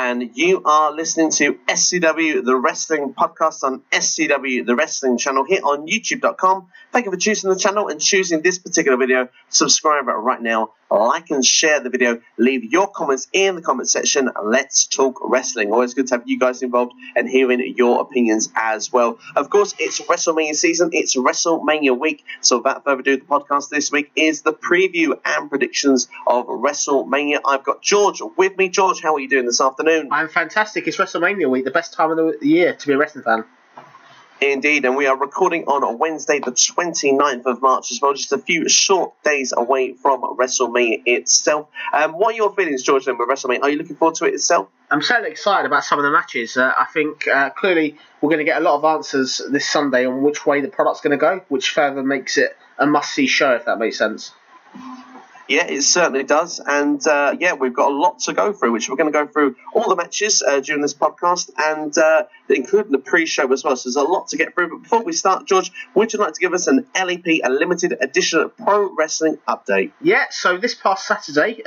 and you are listening to SCW, the wrestling podcast on SCW, the wrestling channel here on YouTube.com. Thank you for choosing the channel and choosing this particular video. Subscribe right now, like and share the video, leave your comments in the comment section. Let's talk wrestling. Always good to have you guys involved and hearing your opinions as well. Of course, it's WrestleMania season, it's WrestleMania week, so without further ado, the podcast this week is the preview and predictions of WrestleMania. I've got George with me. George, how are you doing this afternoon? I'm fantastic. It's WrestleMania week, the best time of the year to be a wrestling fan. Indeed, and we are recording on Wednesday the 29th of March as well, just a few short days away from WrestleMania itself. What are your feelings, George, then, with WrestleMania? Are you looking forward to it itself? I'm certainly excited about some of the matches. I think clearly we're going to get a lot of answers this Sunday on which way the product's going to go, which further makes it a must-see show, if that makes sense. Yeah, it certainly does. And, we've got a lot to go through, which we're going to go through all the matches during this podcast and including the pre-show as well. So there's a lot to get through. But before we start, George, would you like to give us an LEP, a limited edition Pro Wrestling update? Yeah, so this past Saturday,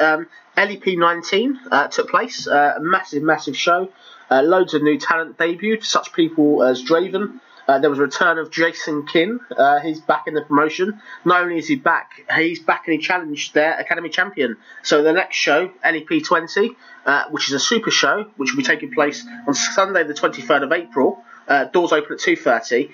LEP 19 took place. A massive show. Loads of new talent debuted, such people as Draven. There was a return of Jason King. He's back in the promotion. Not only is he back, he's back and he challenged their Academy champion. So the next show, LEP 20, which is a super show, which will be taking place on Sunday the 23rd of April. Doors open at 2:30.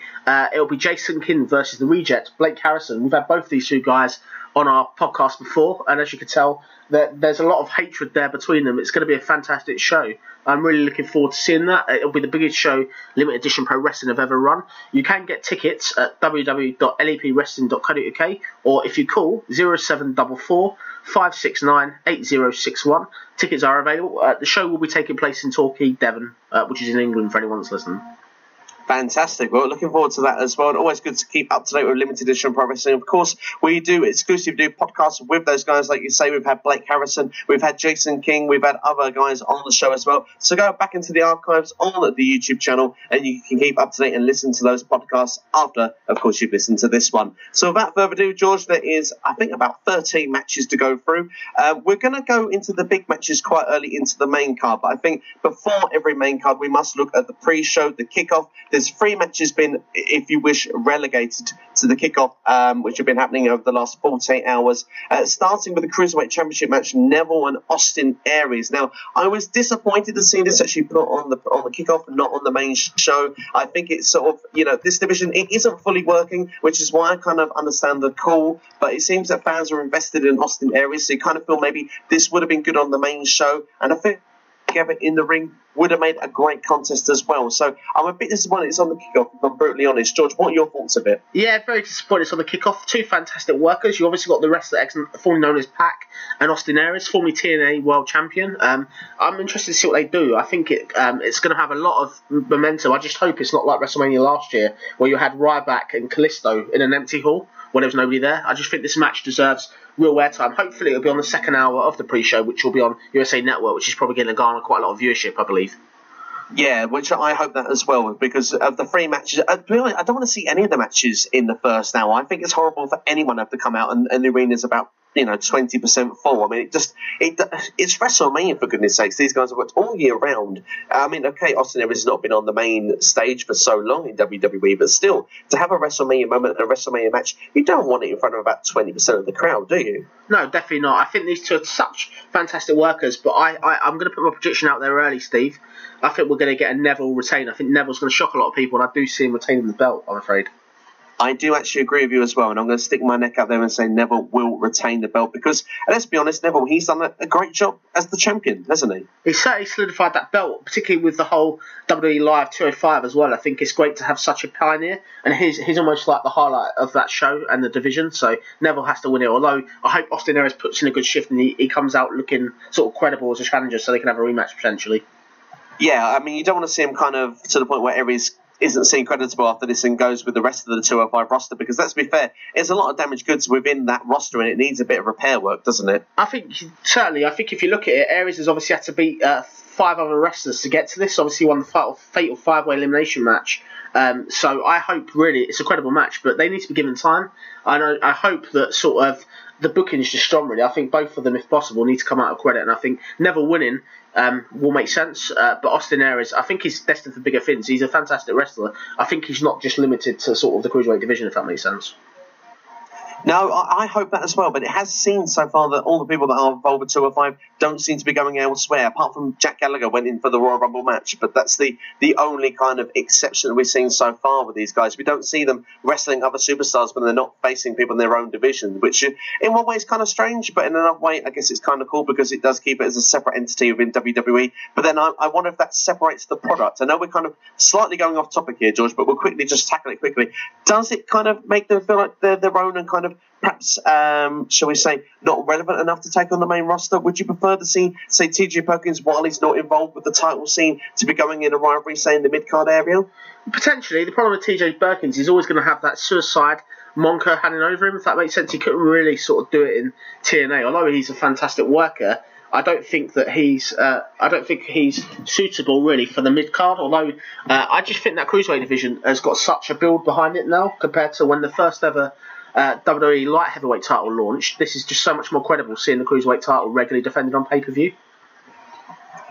It'll be Jason King versus the Reject, Blake Harrison. We've had both these two guys on our podcast before, and as you can tell, there's a lot of hatred there between them. It's going to be a fantastic show. I'm really looking forward to seeing that. It'll be the biggest show, limited edition pro wrestling have ever run. You can get tickets at www.lepwrestling.co.uk, or if you call 0744 569 8061. Tickets are available. The show will be taking place in Torquay, Devon, which is in England for anyone that's listening. Fantastic. Well, looking forward to that as well. And always good to keep up to date with limited edition pro wrestling. Of course, we do podcasts with those guys. Like you say, we've had Blake Harrison, we've had Jason King, we've had other guys on the show as well. So go back into the archives on the YouTube channel and you can keep up to date and listen to those podcasts after, of course, you've listened to this one. So without further ado, George, there is, I think, about 13 matches to go through. We're going to go into the big matches quite early into the main card. But I think before every main card, we must look at the pre-show, the kickoff. There's 3 matches been, if you wish, relegated to the kickoff, which have been happening over the last 48 hours. Starting with the Cruiserweight Championship match, Neville and Austin Aries. Now, I was disappointed to see this actually put on the kickoff, not on the main show. I think it's sort of, this division, it isn't fully working, which is why I kind of understand the call. But it seems that fans are invested in Austin Aries, so you kind of feel maybe this would have been good on the main show. And I think Gavin in the ring would have made a great contest as well. So I'm a bit disappointed it's on the kickoff, if I'm brutally honest. George, what are your thoughts of it? Yeah, very disappointed it's on the kickoff. 2 fantastic workers. You obviously got the rest of the excellent, formerly known as Pac and Austin Aries, formerly TNA World Champion. I'm interested to see what they do. I think it's going to have a lot of momentum. I just hope it's not like WrestleMania last year, where you had Ryback and Kalisto in an empty hall when there was nobody there. I just think this match deserves real airtime. Hopefully it'll be on the second hour of the pre-show, which will be on USA Network, which is probably going to garner quite a lot of viewership, I believe. Yeah, which I hope that as well, because of the 3 matches. I don't want to see any of the matches in the first hour. I think it's horrible for anyone to have to come out and the arena's about 20% full. I mean, it's WrestleMania, for goodness sakes. These guys have worked all year round. I mean, okay, Austin Aries has not been on the main stage for so long in WWE, but still, to have a WrestleMania moment and a WrestleMania match, you don't want it in front of about 20% of the crowd, do you? No, definitely not. I think these two are such fantastic workers, but I'm going to put my prediction out there early, Steve. I think we're going to get a Neville retain. I think Neville's going to shock a lot of people, and I do see him retaining the belt, I'm afraid. I do actually agree with you as well, and I'm going to stick my neck out there and say Neville will retain the belt because, let's be honest, Neville, he's done a great job as the champion, hasn't he? He's certainly solidified that belt, particularly with the whole WWE Live 205 as well. I think it's great to have such a pioneer, and he's almost like the highlight of that show and the division, so Neville has to win it, although I hope Austin Aries puts in a good shift and he comes out looking sort of credible as a challenger so they can have a rematch potentially. Yeah, I mean, you don't want to see him kind of to the point where Aries isn't seen creditable after this and goes with the rest of the 205 roster, because let's be fair, there's a lot of damaged goods within that roster and it needs a bit of repair work, doesn't it? I think if you look at it, Aries has obviously had to beat 5 other wrestlers to get to this. Obviously, he won the fatal 5-way elimination match. So I hope, really, it's a credible match, but they need to be given time. I hope that sort of the booking's just strong, really. I think both of them, if possible, need to come out of credit, and I think Neville winning will make sense. But Austin Aries, I think he's destined for bigger things. He's a fantastic wrestler. I think he's not just limited to sort of the cruiserweight division, if that makes sense. No, I hope that as well, but it has seemed so far that all the people that are involved with 205 don't seem to be going elsewhere, apart from Jack Gallagher went in for the Royal Rumble match, but that's the only kind of exception that we've seen so far with these guys. We don't see them wrestling other superstars when they're not facing people in their own division, which in one way is kind of strange, but in another way I guess it's kind of cool because it does keep it as a separate entity within WWE. But then I wonder if that separates the product. I know we're kind of slightly going off topic here, George, but we'll quickly just tackle it quickly. Does it kind of make them feel like they're their own and kind of perhaps, shall we say, not relevant enough to take on the main roster? Would you prefer to see, say, TJ Perkins, while he's not involved with the title scene, to be going in a rivalry, say, in the mid-card area? Potentially. The problem with TJ Perkins, he's always going to have that suicide moniker hanging over him, if that makes sense. He couldn't really sort of do it in TNA. Although he's a fantastic worker, I don't think he's suitable really for the mid card. Although I just think that cruiserweight division has got such a build behind it now compared to when the first ever WWE light heavyweight title launched. This is just so much more credible seeing the cruiserweight title regularly defended on pay-per-view.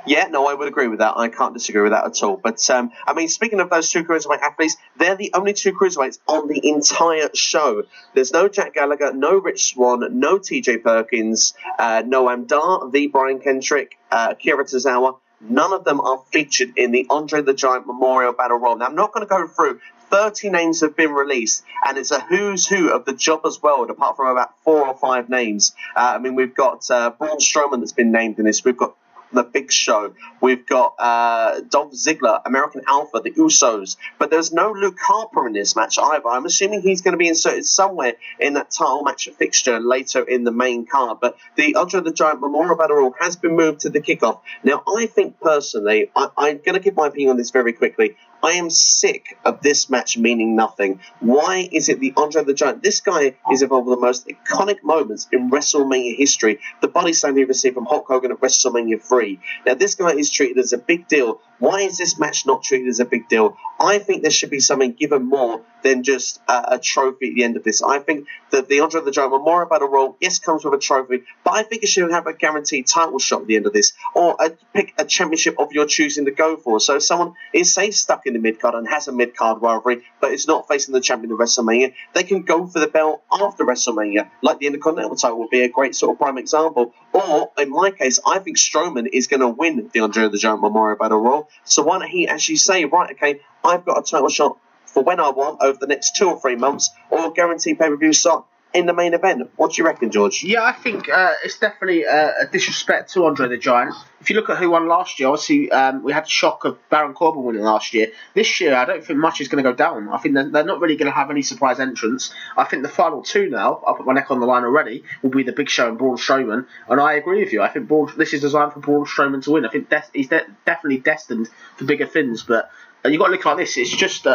Yeah, no, I would agree with that. I can't disagree with that at all. But, I mean, speaking of those two cruiserweight athletes, they're the only two cruiserweights on the entire show. There's no Jack Gallagher, no Rich Swann, no TJ Perkins, Noam Dar, the Brian Kendrick, Akira Tozawa. None of them are featured in the Andre the Giant Memorial Battle Royal. Now, I'm not going to go through 30 names have been released, and it's a who's who of the jobbers world, apart from about 4 or 5 names. I mean, we've got Braun Strowman that's been named in this. We've got The Big Show. We've got Dolph Ziggler, American Alpha, the Usos. But there's no Luke Harper in this match either. I'm assuming he's going to be inserted somewhere in that title match fixture later in the main card. But the Andre the Giant Memorial Battle Royal has been moved to the kickoff. Now, I think personally, I'm going to give my opinion on this very quickly. I am sick of this match meaning nothing. Why is it the Andre the Giant? This guy is involved with the most iconic moments in WrestleMania history. The body slam he received from Hulk Hogan at WrestleMania 3. Now, this guy is treated as a big deal. Why is this match not treated as a big deal? I think there should be something given more than just a trophy at the end of this. I think that the Andre the Giant Memorial Battle Royal, yes, comes with a trophy, but I think it should have a guaranteed title shot at the end of this, or pick a championship of your choosing to go for. So if someone is, say, stuck in the mid-card and has a mid-card rivalry, but is not facing the champion of WrestleMania, they can go for the belt after WrestleMania, like the Intercontinental title would be a great sort of prime example. Or, in my case, I think Strowman is going to win the Andre the Giant Memorial Battle Royal, so why don't he actually say, right, okay, I've got a title shot for when I want over the next 2 or 3 months, or guaranteed pay-per-view slot in the main event. What do you reckon, George? Yeah, I think it's definitely a disrespect to Andre the Giant. If you look at who won last year, obviously we had the shock of Baron Corbin winning last year. This year, I don't think much is going to go down. I think they're not really going to have any surprise entrants. I think the final 2 now, I'll put my neck on the line already, will be The Big Show and Braun Strowman. And I agree with you. I think this is designed for Braun Strowman to win. I think he's definitely destined for bigger things. But you've got to look like this. It's just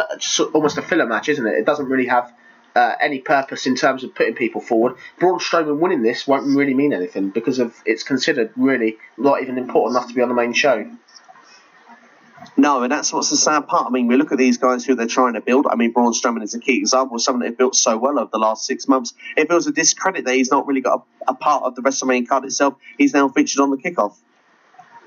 almost a filler match, isn't it? It doesn't really have any purpose in terms of putting people forward. Braun Strowman winning this won't really mean anything because it's considered really not even important enough to be on the main show. No, and that's what's the sad part. I mean, we look at these guys who they're trying to build. I mean, Braun Strowman is a key example of someone they've built so well over the last 6 months. It feels a discredit that he's not really got a part of the WrestleMania card itself. He's now featured on the kickoff.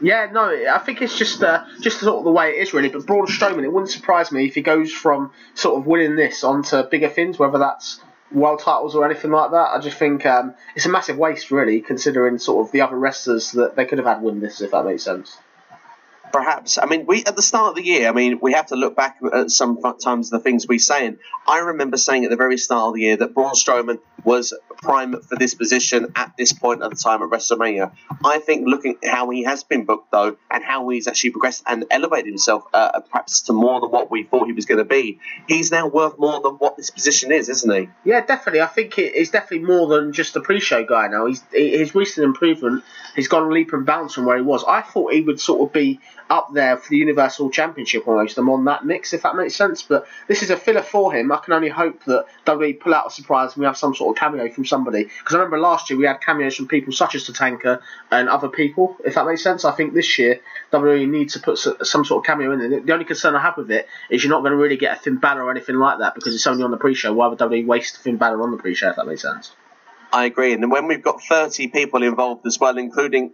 Yeah, no, I think it's just sort of the way it is, really. But Braun Strowman, it wouldn't surprise me if he goes from sort of winning this onto bigger things, whether that's world titles or anything like that. I just think it's a massive waste, really, considering sort of the other wrestlers that they could have had win this, if that makes sense. Perhaps. I mean, at the start of the year, we have to look back at sometimes the things we say. And I remember saying at the very start of the year that Braun Strowman was prime for this position at this point at the time at WrestleMania. I think looking at how he has been booked, though, and how he's actually progressed and elevated himself perhaps to more than what we thought he was going to be, he's now worth more than what this position is, isn't he? Yeah, definitely. I think it's definitely more than just a pre-show guy now. His recent improvement, he's gone leap and bounds from where he was. I thought he would sort of be up there for the Universal Championship almost. I'm on that mix, if that makes sense. But this is a filler for him. I can only hope that WWE pull out a surprise and we have some sort sort of cameo from somebody. Because I remember last year we had cameos from people such as Tatanka and other people, if that makes sense. I think this year WWE needs to put some sort of cameo in there. The only concern I have with it is you're not going to really get a Finn Balor or anything like that because it's only on the pre-show. Why would WWE waste Finn Balor on the pre-show, if that makes sense? I agree. And when we've got 30 people involved as well, including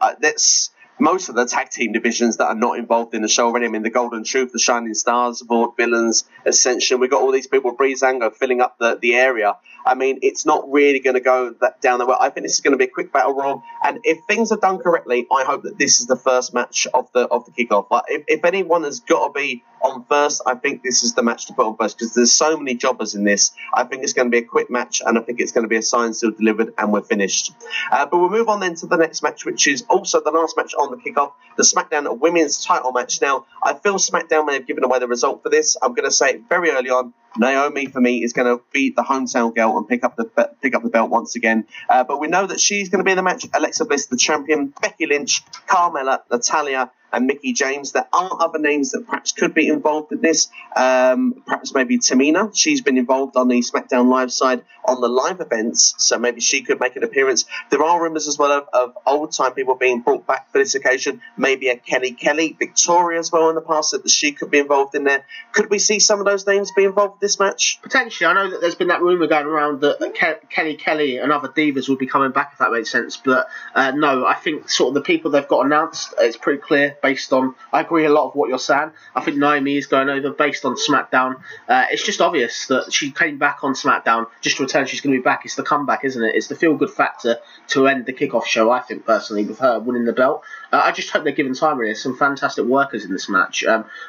most of the tag team divisions that are not involved in the show already. I mean, the Golden Truth, the Shining Stars, Vaudevillains, Ascension. We've got all these people, Breezango, filling up the area. I mean, it's not really going to go down the way. I think this is going to be a quick battle royal. And if things are done correctly, I hope that this is the first match of the kickoff. But if anyone has got to be on first, I think this is the match to put on first because there's so many jobbers in this. I think it's going to be a quick match, and I think it's going to be a signed, sealed, delivered, and we're finished. But we'll move on then to the next match, which is also the last match on the kickoff, the SmackDown Women's Title match. Now, I feel SmackDown may have given away the result for this. I'm going to say it very early on. Naomi, for me, is going to beat the hometown girl and pick up the belt once again. But we know that she's going to be in the match. Alexa Bliss, the champion, Becky Lynch, Carmella, Natalya, and Mickie James. There are other names that perhaps could be involved in this. Perhaps maybe Tamina. She's been involved on the SmackDown Live side on the live events, so maybe she could make an appearance. There are rumours as well of old-time people being brought back for this occasion. Maybe a Kelly, Victoria as well in the past, that she could be involved in there. Could we see some of those names be involved in this match? Potentially. I know that there's been that rumour going around that Kelly and other divas will be coming back, if that makes sense. But no, I think sort of the people they've got announced, it's pretty clear based on, I agree a lot of what you're saying. I think Naomi is going over based on SmackDown. It's just obvious that she came back on SmackDown just to return. She's going to be back. It's the comeback, isn't it? It's the feel-good factor to end the kickoff show, I think, personally, with her winning the belt. I just hope they're giving time, really. There's some fantastic workers in this match.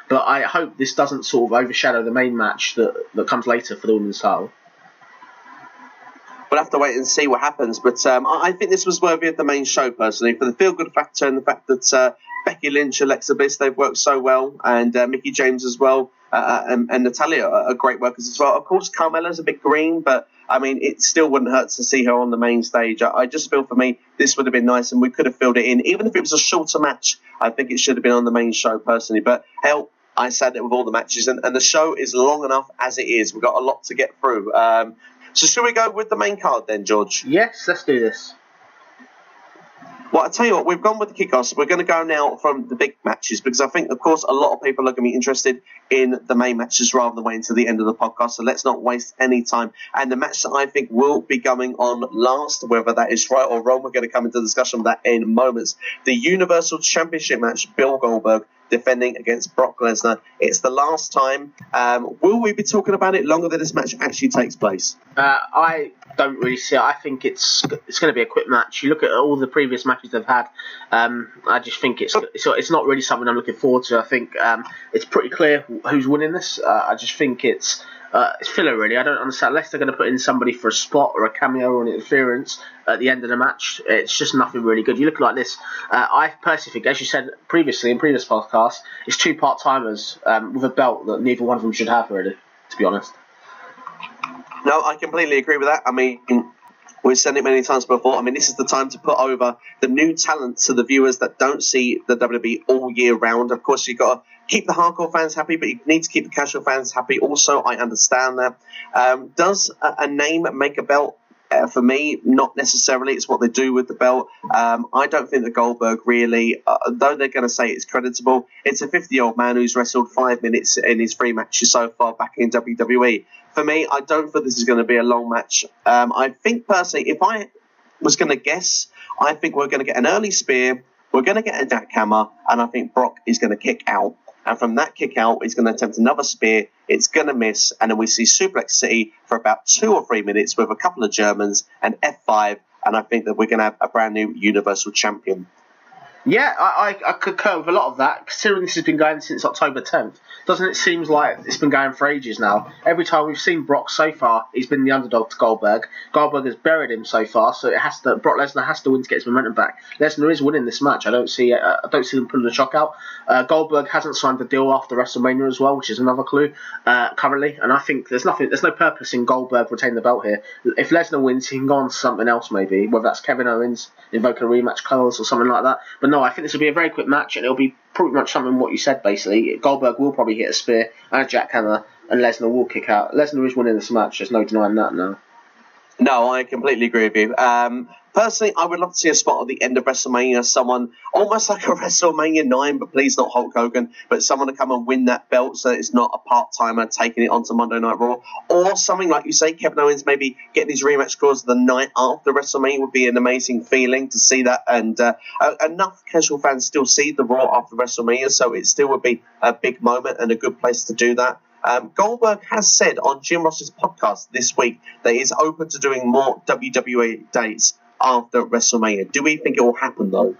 But I hope this doesn't sort of overshadow the main match that comes later for the women's title. We'll have to wait and see what happens. But I think this was worthy of the main show, personally, for the feel-good factor and the fact that Becky Lynch, Alexa Bliss, they've worked so well, and Mickie James as well, and Natalya are great workers as well. Of course, Carmella's a bit green, but I mean, it still wouldn't hurt to see her on the main stage. I just feel, for me, this would have been nice, and we could have filled it in. Even if it was a shorter match, I think it should have been on the main show, personally. But hell, I said it with all the matches, and the show is long enough as it is. We've got a lot to get through. So should we go with the main card then, George? Yes, let's do this. Well, I'll tell you what, we've gone with the kickoffs. We're going to go now from the big matches because I think, of course, a lot of people are going to be interested in the main matches rather than waiting to the end of the podcast. So let's not waste any time. And the match that I think will be going on last, whether that is right or wrong, we're going to come into discussion on that in moments. The Universal Championship match, Bill Goldberg defending against Brock Lesnar. It's the last time. Will we be talking about it longer than this match actually takes place? I don't really see it. I think it's going to be a quick match. You look at all the previous matches they've had. I just think it's not really something I'm looking forward to. I think it's pretty clear who's winning this. I just think it's filler, really. I don't understand. Unless they're going to put in somebody for a spot or a cameo or an interference at the end of the match, it's just nothing really good. You look like this. I personally think, as you said previously in previous podcasts, it's two part-timers with a belt that neither one of them should have, really, to be honest. No, I completely agree with that. I mean, we've said it many times before. I mean, this is the time to put over the new talent to the viewers that don't see the WWE all year round. Of course, you've got to keep the hardcore fans happy, but you need to keep the casual fans happy also. I understand that. Does a name make a belt? For me, not necessarily. It's what they do with the belt. I don't think that Goldberg really, though they're going to say it's creditable, it's a 50-year-old man who's wrestled 5 minutes in his 3 matches so far back in WWE. For me, I don't think this is going to be a long match. I think, personally, if I was going to guess, I think we're going to get an early spear, we're going to get a jackhammer, and I think Brock is going to kick out. And from that kick out, he's going to attempt another spear. It's going to miss. And then we see Suplex City for about 2 or 3 minutes with a couple of Germans and F5. And I think that we're going to have a brand new Universal Champion. Yeah, I concur with a lot of that, considering this has been going since October 10th. Doesn't it seem like it's been going for ages now? Every time we've seen Brock so far, he's been the underdog to Goldberg. Goldberg has buried him so far, so Brock Lesnar has to win to get his momentum back. Lesnar is winning this match. I don't see them pulling the shock out. Goldberg hasn't signed the deal after WrestleMania as well, which is another clue currently. And I think there's no purpose in Goldberg retaining the belt here. If Lesnar wins, he can go on to something else maybe, whether that's Kevin Owens invoking a rematch clause or something like that. But no, I think this will be a very quick match, and it'll be pretty much something what you said, basically. Goldberg will probably hit a spear and a jackhammer, and Lesnar will kick out. Lesnar is winning this match, there's no denying that now. No, I completely agree with you. Personally, I would love to see a spot at the end of WrestleMania, someone almost like a WrestleMania 9, but please not Hulk Hogan, but someone to come and win that belt so that it's not a part-timer taking it onto Monday Night Raw. Or something like you say, Kevin Owens maybe getting his rematch clause the night after WrestleMania would be an amazing feeling to see that. And enough casual fans still see the Raw after WrestleMania, so it still would be a big moment and a good place to do that. Goldberg has said on Jim Ross's podcast this week that he's open to doing more WWE dates after WrestleMania. Do we think it will happen, though?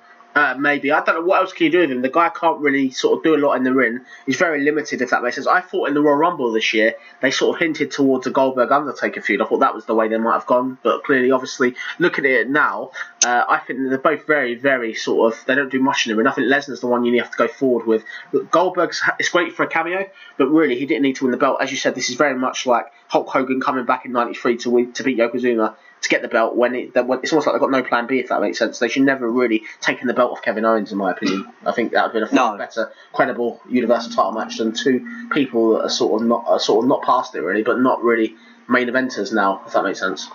Maybe. I don't know what else can you do with him. The guy can't really sort of do a lot in the ring. He's very limited, if that makes sense. I thought in the Royal Rumble this year, they sort of hinted towards a Goldberg-Undertaker feud. I thought that was the way they might have gone. But clearly, obviously, looking at it now, I think they're both very, very sort of... They don't do much in the ring. I think Lesnar's the one you have to go forward with. Goldberg's... It's great for a cameo, but really, he didn't need to win the belt. As you said, this is very much like Hulk Hogan coming back in '93 to beat Yokozuna to get the belt when it's almost like they've got no plan B, if that makes sense. They should never really taken the belt off Kevin Owens, in my opinion. I think that would have been a better, credible Universal title match than two people that are sort of not past it really, but not really main eventers now, if that makes sense.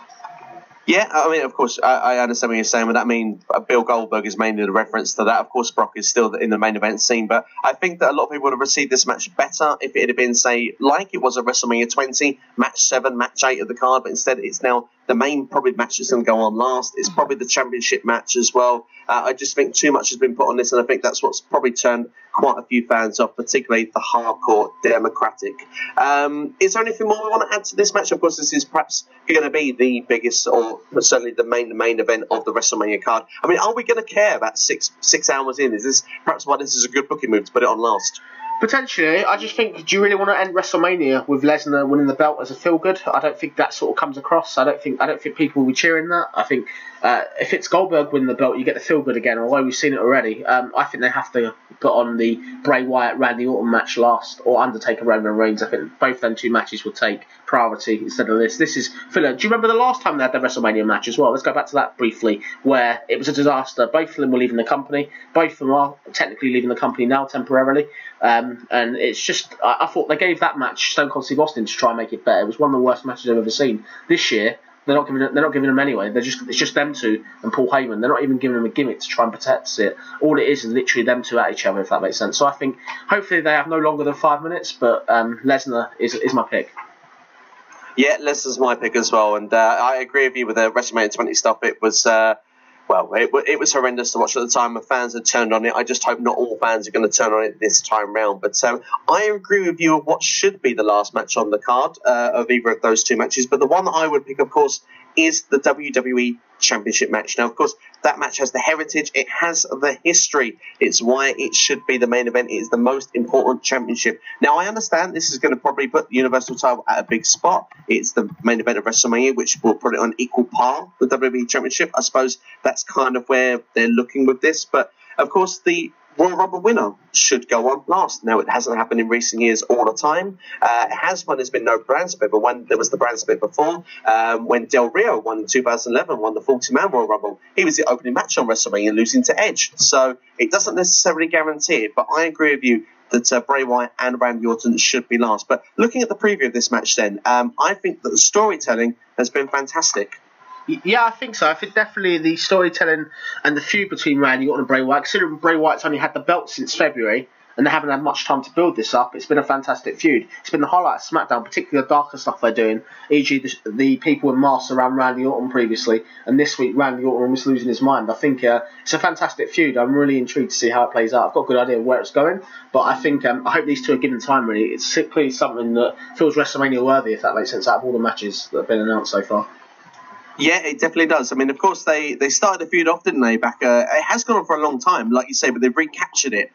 Yeah, I mean, of course, I understand what you're saying, but that means Bill Goldberg is mainly the reference to that. Of course, Brock is still in the main event scene, but I think that a lot of people would have received this match better if it had been, say, like it was at WrestleMania 20, match 7, match 8 of the card, but instead it's now the main probably match that's going to go on last. It's probably the championship match as well. I just think too much has been put on this, and I think that's what's probably turned quite a few fans off, particularly the hardcore Democratic. Is there anything more we want to add to this match? Of course, this is perhaps going to be the biggest, or certainly the main event of the WrestleMania card. I mean, are we going to care about six hours in? Is this perhaps why this is a good booking move to put it on last? Potentially. I just think, do you really want to end WrestleMania with Lesnar winning the belt as a feel-good? I don't think that sort of comes across. I don't think people will be cheering that. I think if it's Goldberg winning the belt, you get the feel-good again, although we've seen it already. I think they have to put on the Bray Wyatt-Randy Orton match last, or Undertaker-Roman Reigns. I think both them two matches will take priority instead of this. This is filler. Do you remember the last time they had the WrestleMania match as well? Let's go back to that briefly, where it was a disaster. Both of them were leaving the company. Both of them are technically leaving the company now temporarily. And it's just, I thought they gave that match Stone Cold Steve Austin to try and make it better. It was one of the worst matches I've ever seen. This year, they're not giving them anyway. It's just them two and Paul Heyman. They're not even giving them a gimmick to try and protect it. All it is literally them two at each other, if that makes sense. So I think hopefully they have no longer than 5 minutes, but Lesnar is my pick. Yeah, Lesnar's my pick as well, and I agree with you with the WrestleMania 20 stuff. It was it was horrendous to watch at the time. The fans had turned on it. I just hope not all fans are going to turn on it this time round. But I agree with you of what should be the last match on the card of either of those two matches. But the one that I would pick, of course, is the WWE Championship match. Now, of course, that match has the heritage. It has the history. It's why it should be the main event. It is the most important championship. Now, I understand this is going to probably put the Universal title at a big spot. It's the main event of WrestleMania, which will put it on equal par with the WWE Championship. I suppose that's kind of where they're looking with this. But, of course, the Royal Rumble winner should go on last. Now, it hasn't happened in recent years all the time. It has when there's been no brand split, but when there was the brand split before, when Del Rio won in 2011, won the 40-man Royal Rumble, he was the opening match on WrestleMania, losing to Edge. So it doesn't necessarily guarantee it, but I agree with you that Bray Wyatt and Randy Orton should be last. But looking at the preview of this match then, I think that the storytelling has been fantastic. Yeah, I think so. I think definitely the storytelling and the feud between Randy Orton and Bray Wyatt, considering Bray Wyatt's only had the belt since February and they haven't had much time to build this up, it's been a fantastic feud. It's been the highlight of SmackDown, particularly the darker stuff they're doing, e.g. the people in masks around Randy Orton previously, and this week Randy Orton was losing his mind. I think it's a fantastic feud. I'm really intrigued to see how it plays out. I've got a good idea of where it's going, but I think I hope these two are given time really. It's simply something that feels WrestleMania worthy, if that makes sense, out of all the matches that have been announced so far. Yeah, it definitely does. I mean, of course, they started the feud off, didn't they? Back, it has gone on for a long time, like you say, but they've recaptured it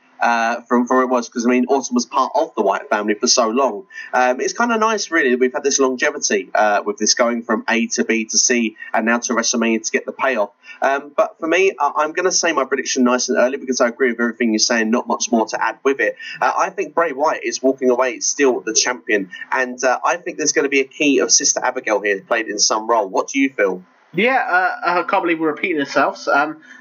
from where it was, because I mean, Orton was part of the Wyatt family for so long. It's kind of nice, really, that we've had this longevity with this going from A to B to C and now to WrestleMania to get the payoff. But for me, I'm going to say my prediction nice and early because I agree with everything you're saying. Not much more to add with it. I think Bray Wyatt is walking away still the champion, and I think there's going to be a key of Sister Abigail here played in some role. What do you feel? Yeah, I can't believe we're repeating ourselves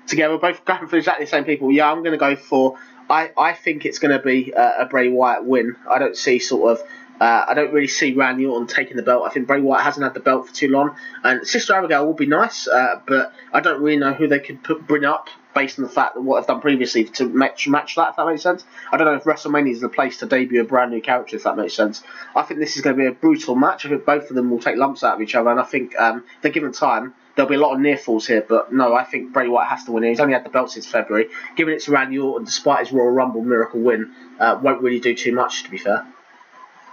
together. We're both going for exactly the same people. Yeah, I'm going to go for... I think it's going to be a Bray Wyatt win. I don't see sort of I don't really see Randy Orton taking the belt. I think Bray Wyatt hasn't had the belt for too long. And Sister Abigail will be nice, but I don't really know who they could bring up based on the fact that what I've done previously to match that, if that makes sense. I don't know if WrestleMania is the place to debut a brand new character, if that makes sense. I think this is going to be a brutal match. I think both of them will take lumps out of each other, and I think if they're given time, there'll be a lot of near falls here. But no, I think Bray Wyatt has to win. He's only had the belt since February. Giving it to Randy Orton, despite his Royal Rumble miracle win, won't really do too much, to be fair.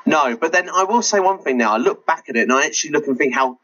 No, but then I will say one thing now. I look back at it and I actually look and think how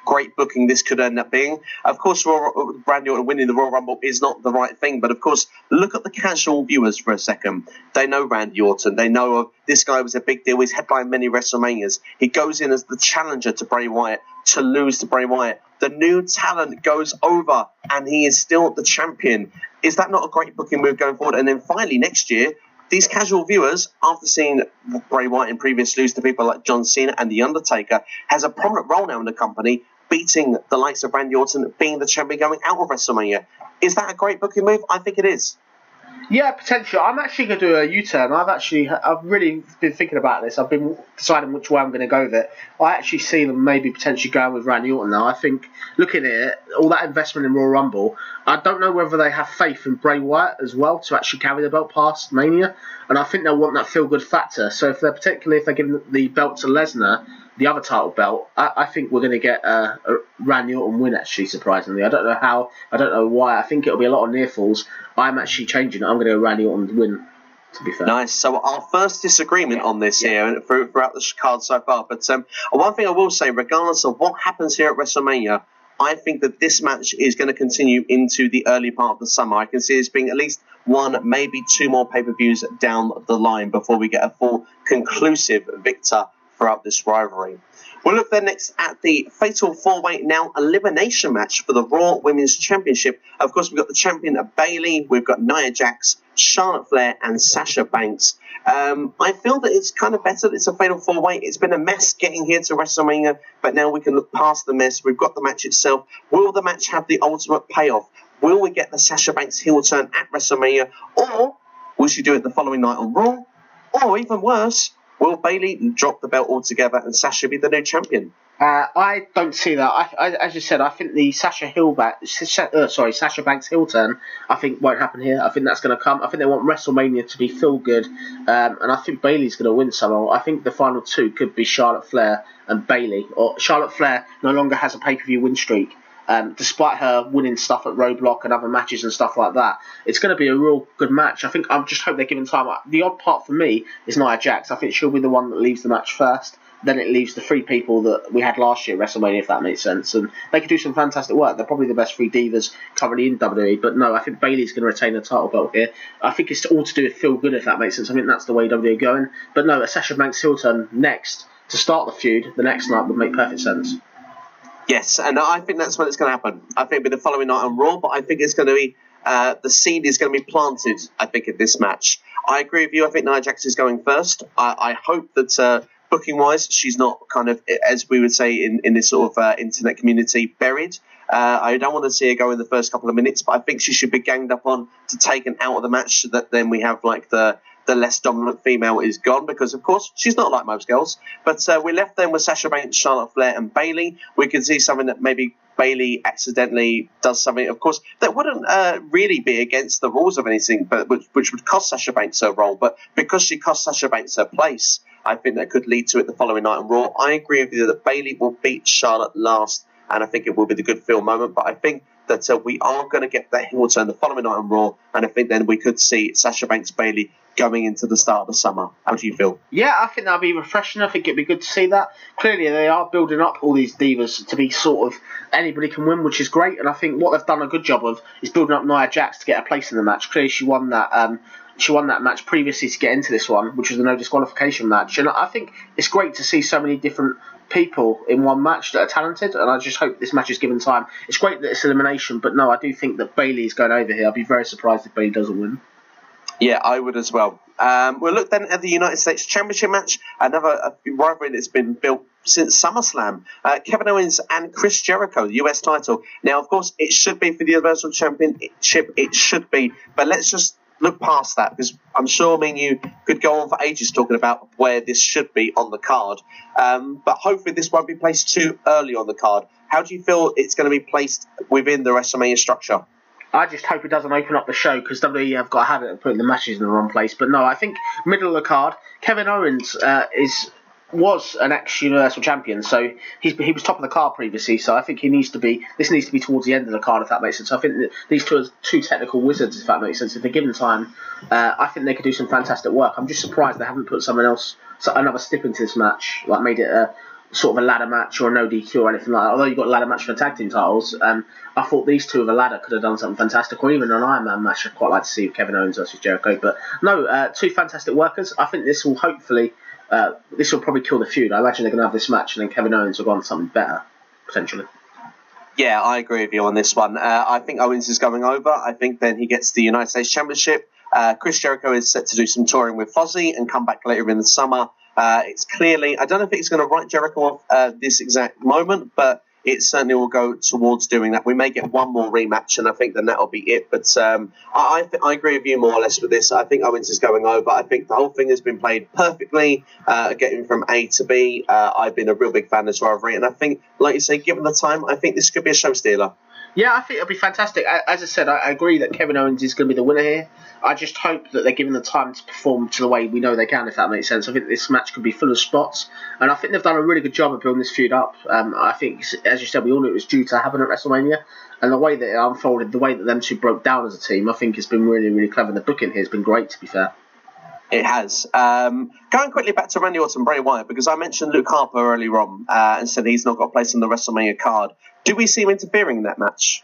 great booking this could end up being. Of course, Randy Orton winning the Royal Rumble is not the right thing, but of course, look at the casual viewers for a second. They know Randy Orton. They know this guy was a big deal. He's headlined many WrestleManias. He goes in as the challenger to Bray Wyatt to lose to Bray Wyatt. The new talent goes over and he is still the champion. Is that not a great booking move going forward? And then finally, next year, these casual viewers, after seeing Bray Wyatt in previous lose to people like John Cena and The Undertaker, has a prominent role now in the company, beating the likes of Randy Orton, being the champion going out of WrestleMania. Is that a great booking move? I think it is. Yeah, potentially. I'm actually going to do a U-turn. I've really been thinking about this. I've been deciding which way I'm going to go with it. I actually see them maybe potentially going with Randy Orton now. I think, looking at it, all that investment in Royal Rumble, I don't know whether they have faith in Bray Wyatt as well to actually carry the belt past Mania. And I think they'll want that feel-good factor. So if they're giving the belt to Lesnar, the other title belt, I think we're going to get a Randy Orton win, actually, surprisingly. I don't know how, I don't know why. I think it'll be a lot of near falls. I'm actually changing it. I'm going to go Randy Orton win, to be fair. Nice. So our first disagreement on this here throughout the card so far. But one thing I will say, regardless of what happens here at WrestleMania, I think that this match is going to continue into the early part of the summer. I can see this being at least one, maybe two more pay-per-views down the line before we get a full conclusive victor throughout this rivalry. We'll look then next at the Fatal 4-Way now elimination match for the Raw Women's Championship. Of course, we've got the champion Bayley, we've got Nia Jax, Charlotte Flair, and Sasha Banks. I feel that it's kind of better that it's a Fatal 4-Way. It's been a mess getting here to WrestleMania, but now we can look past the mess. We've got the match itself. Will the match have the ultimate payoff? Will we get the Sasha Banks heel turn at WrestleMania? Or will she do it the following night on Raw? Or even worse, will Bayley drop the belt altogether and Sasha be the new champion? I don't see that. As you said, I think the Sasha Banks heel turn, I think won't happen here. I think that's going to come. I think they want WrestleMania to be feel good, and I think Bayley's going to win somehow. I think the final two could be Charlotte Flair and Bayley. Or Charlotte Flair no longer has a pay-per-view win streak. Despite her winning stuff at Roadblock and other matches and stuff like that, it's going to be a real good match. I just hope they're given time. The odd part for me is Nia Jax. I think she'll be the one that leaves the match first. Then it leaves the three people that we had last year at WrestleMania, if that makes sense. And they could do some fantastic work. They're probably the best three divas currently in WWE. But no, I think Bayley's going to retain the title belt here. I think it's all to do with feel good, if that makes sense. I think that's the way WWE are going. But no, a Sasha Banks heel turn next to start the feud the next night would make perfect sense. Yes, and I think that's when it's going to happen. I think it'll be the following night on Raw, but I think it's going to be the seed is going to be planted, I think, in this match. I agree with you. I think Nia Jax is going first. I hope that booking-wise, she's not kind of, as we would say in this sort of internet community, buried. I don't want to see her go in the first couple of minutes, but I think she should be ganged up on to taken out of the match so that then we have like the less dominant female is gone, because of course she's not like most girls. But we left them with Sasha Banks, Charlotte Flair and Bayley. We could see something that maybe Bayley accidentally does something, of course, that wouldn't really be against the rules of anything, but which would cost Sasha Banks her role. But because she cost Sasha Banks her place, I think that could lead to it the following night on Raw. I agree with you that Bayley will beat Charlotte last, and I think it will be the good feel moment. But I think that we are going to get that heel turn the following night on Raw, and I think then we could see Sasha Banks Bayley going into the start of the summer. How do you feel? Yeah, I think that'll be refreshing. I think it'd be good to see that. Clearly, they are building up all these divas to be sort of anybody can win, which is great. And I think what they've done a good job of is building up Nia Jax to get a place in the match. Clearly, she won that. She won that match previously to get into this one, which was the no disqualification match. And I think it's great to see so many different people in one match that are talented, and I just hope this match is given time. It's great that it's elimination, but no, I do think that Bayley is going over here. I'll be very surprised if Bayley doesn't win. Yeah, I would as well. We'll look then at the United States Championship match, another rivalry that's been built since SummerSlam. Kevin Owens and Chris Jericho, the US title. Now, of course, it should be for the Universal Championship. It should be, but let's just look past that, because I'm sure me and you could go on for ages talking about where this should be on the card. But hopefully this won't be placed too early on the card. How do you feel it's going to be placed within the WrestleMania structure? I just hope it doesn't open up the show, because WWE have got a habit of putting the matches in the wrong place. But no, I think middle of the card, Kevin Owens was an ex-Universal Champion, so he was top of the card previously, so I think this needs to be towards the end of the card, if that makes sense. So I think that these two are two technical wizards, if that makes sense. If they're given time, I think they could do some fantastic work. I'm just surprised they haven't put someone else, another stip into this match, like made it a sort of a ladder match or a no DQ or anything like that. Although you've got a ladder match for the tag team titles, I thought these two of a ladder could have done something fantastic, or even an Iron Man match I'd quite like to see with Kevin Owens versus Jericho. But no, two fantastic workers. I think this will hopefully... this will probably kill the feud. I imagine they're going to have this match and then Kevin Owens will go on something better, potentially. Yeah, I agree with you on this one. I think Owens is going over. I think then he gets the United States Championship. Chris Jericho is set to do some touring with Fozzy and come back later in the summer. It's clearly, I don't know if it's going to write Jericho off this exact moment, but it certainly will go towards doing that. We may get one more rematch, and I think then that'll be it. But I agree with you more or less with this. I think Owens is going over. I think the whole thing has been played perfectly, getting from A to B. I've been a real big fan of this rivalry, and I think, like you say, given the time, I think this could be a show stealer. Yeah, I think it'll be fantastic. As I said, I agree that Kevin Owens is going to be the winner here. I just hope that they're given the time to perform to the way we know they can, if that makes sense. I think this match could be full of spots, and I think they've done a really good job of building this feud up. I think, as you said, we all knew it was due to happen at WrestleMania, and the way that it unfolded, the way that them two broke down as a team, I think has been really, really clever. The booking here has been great, to be fair. It has. Going quickly back to Randy Orton and Bray Wyatt, because I mentioned Luke Harper earlier on and said he's not got a place on the WrestleMania card. Do we see him interfering in that match?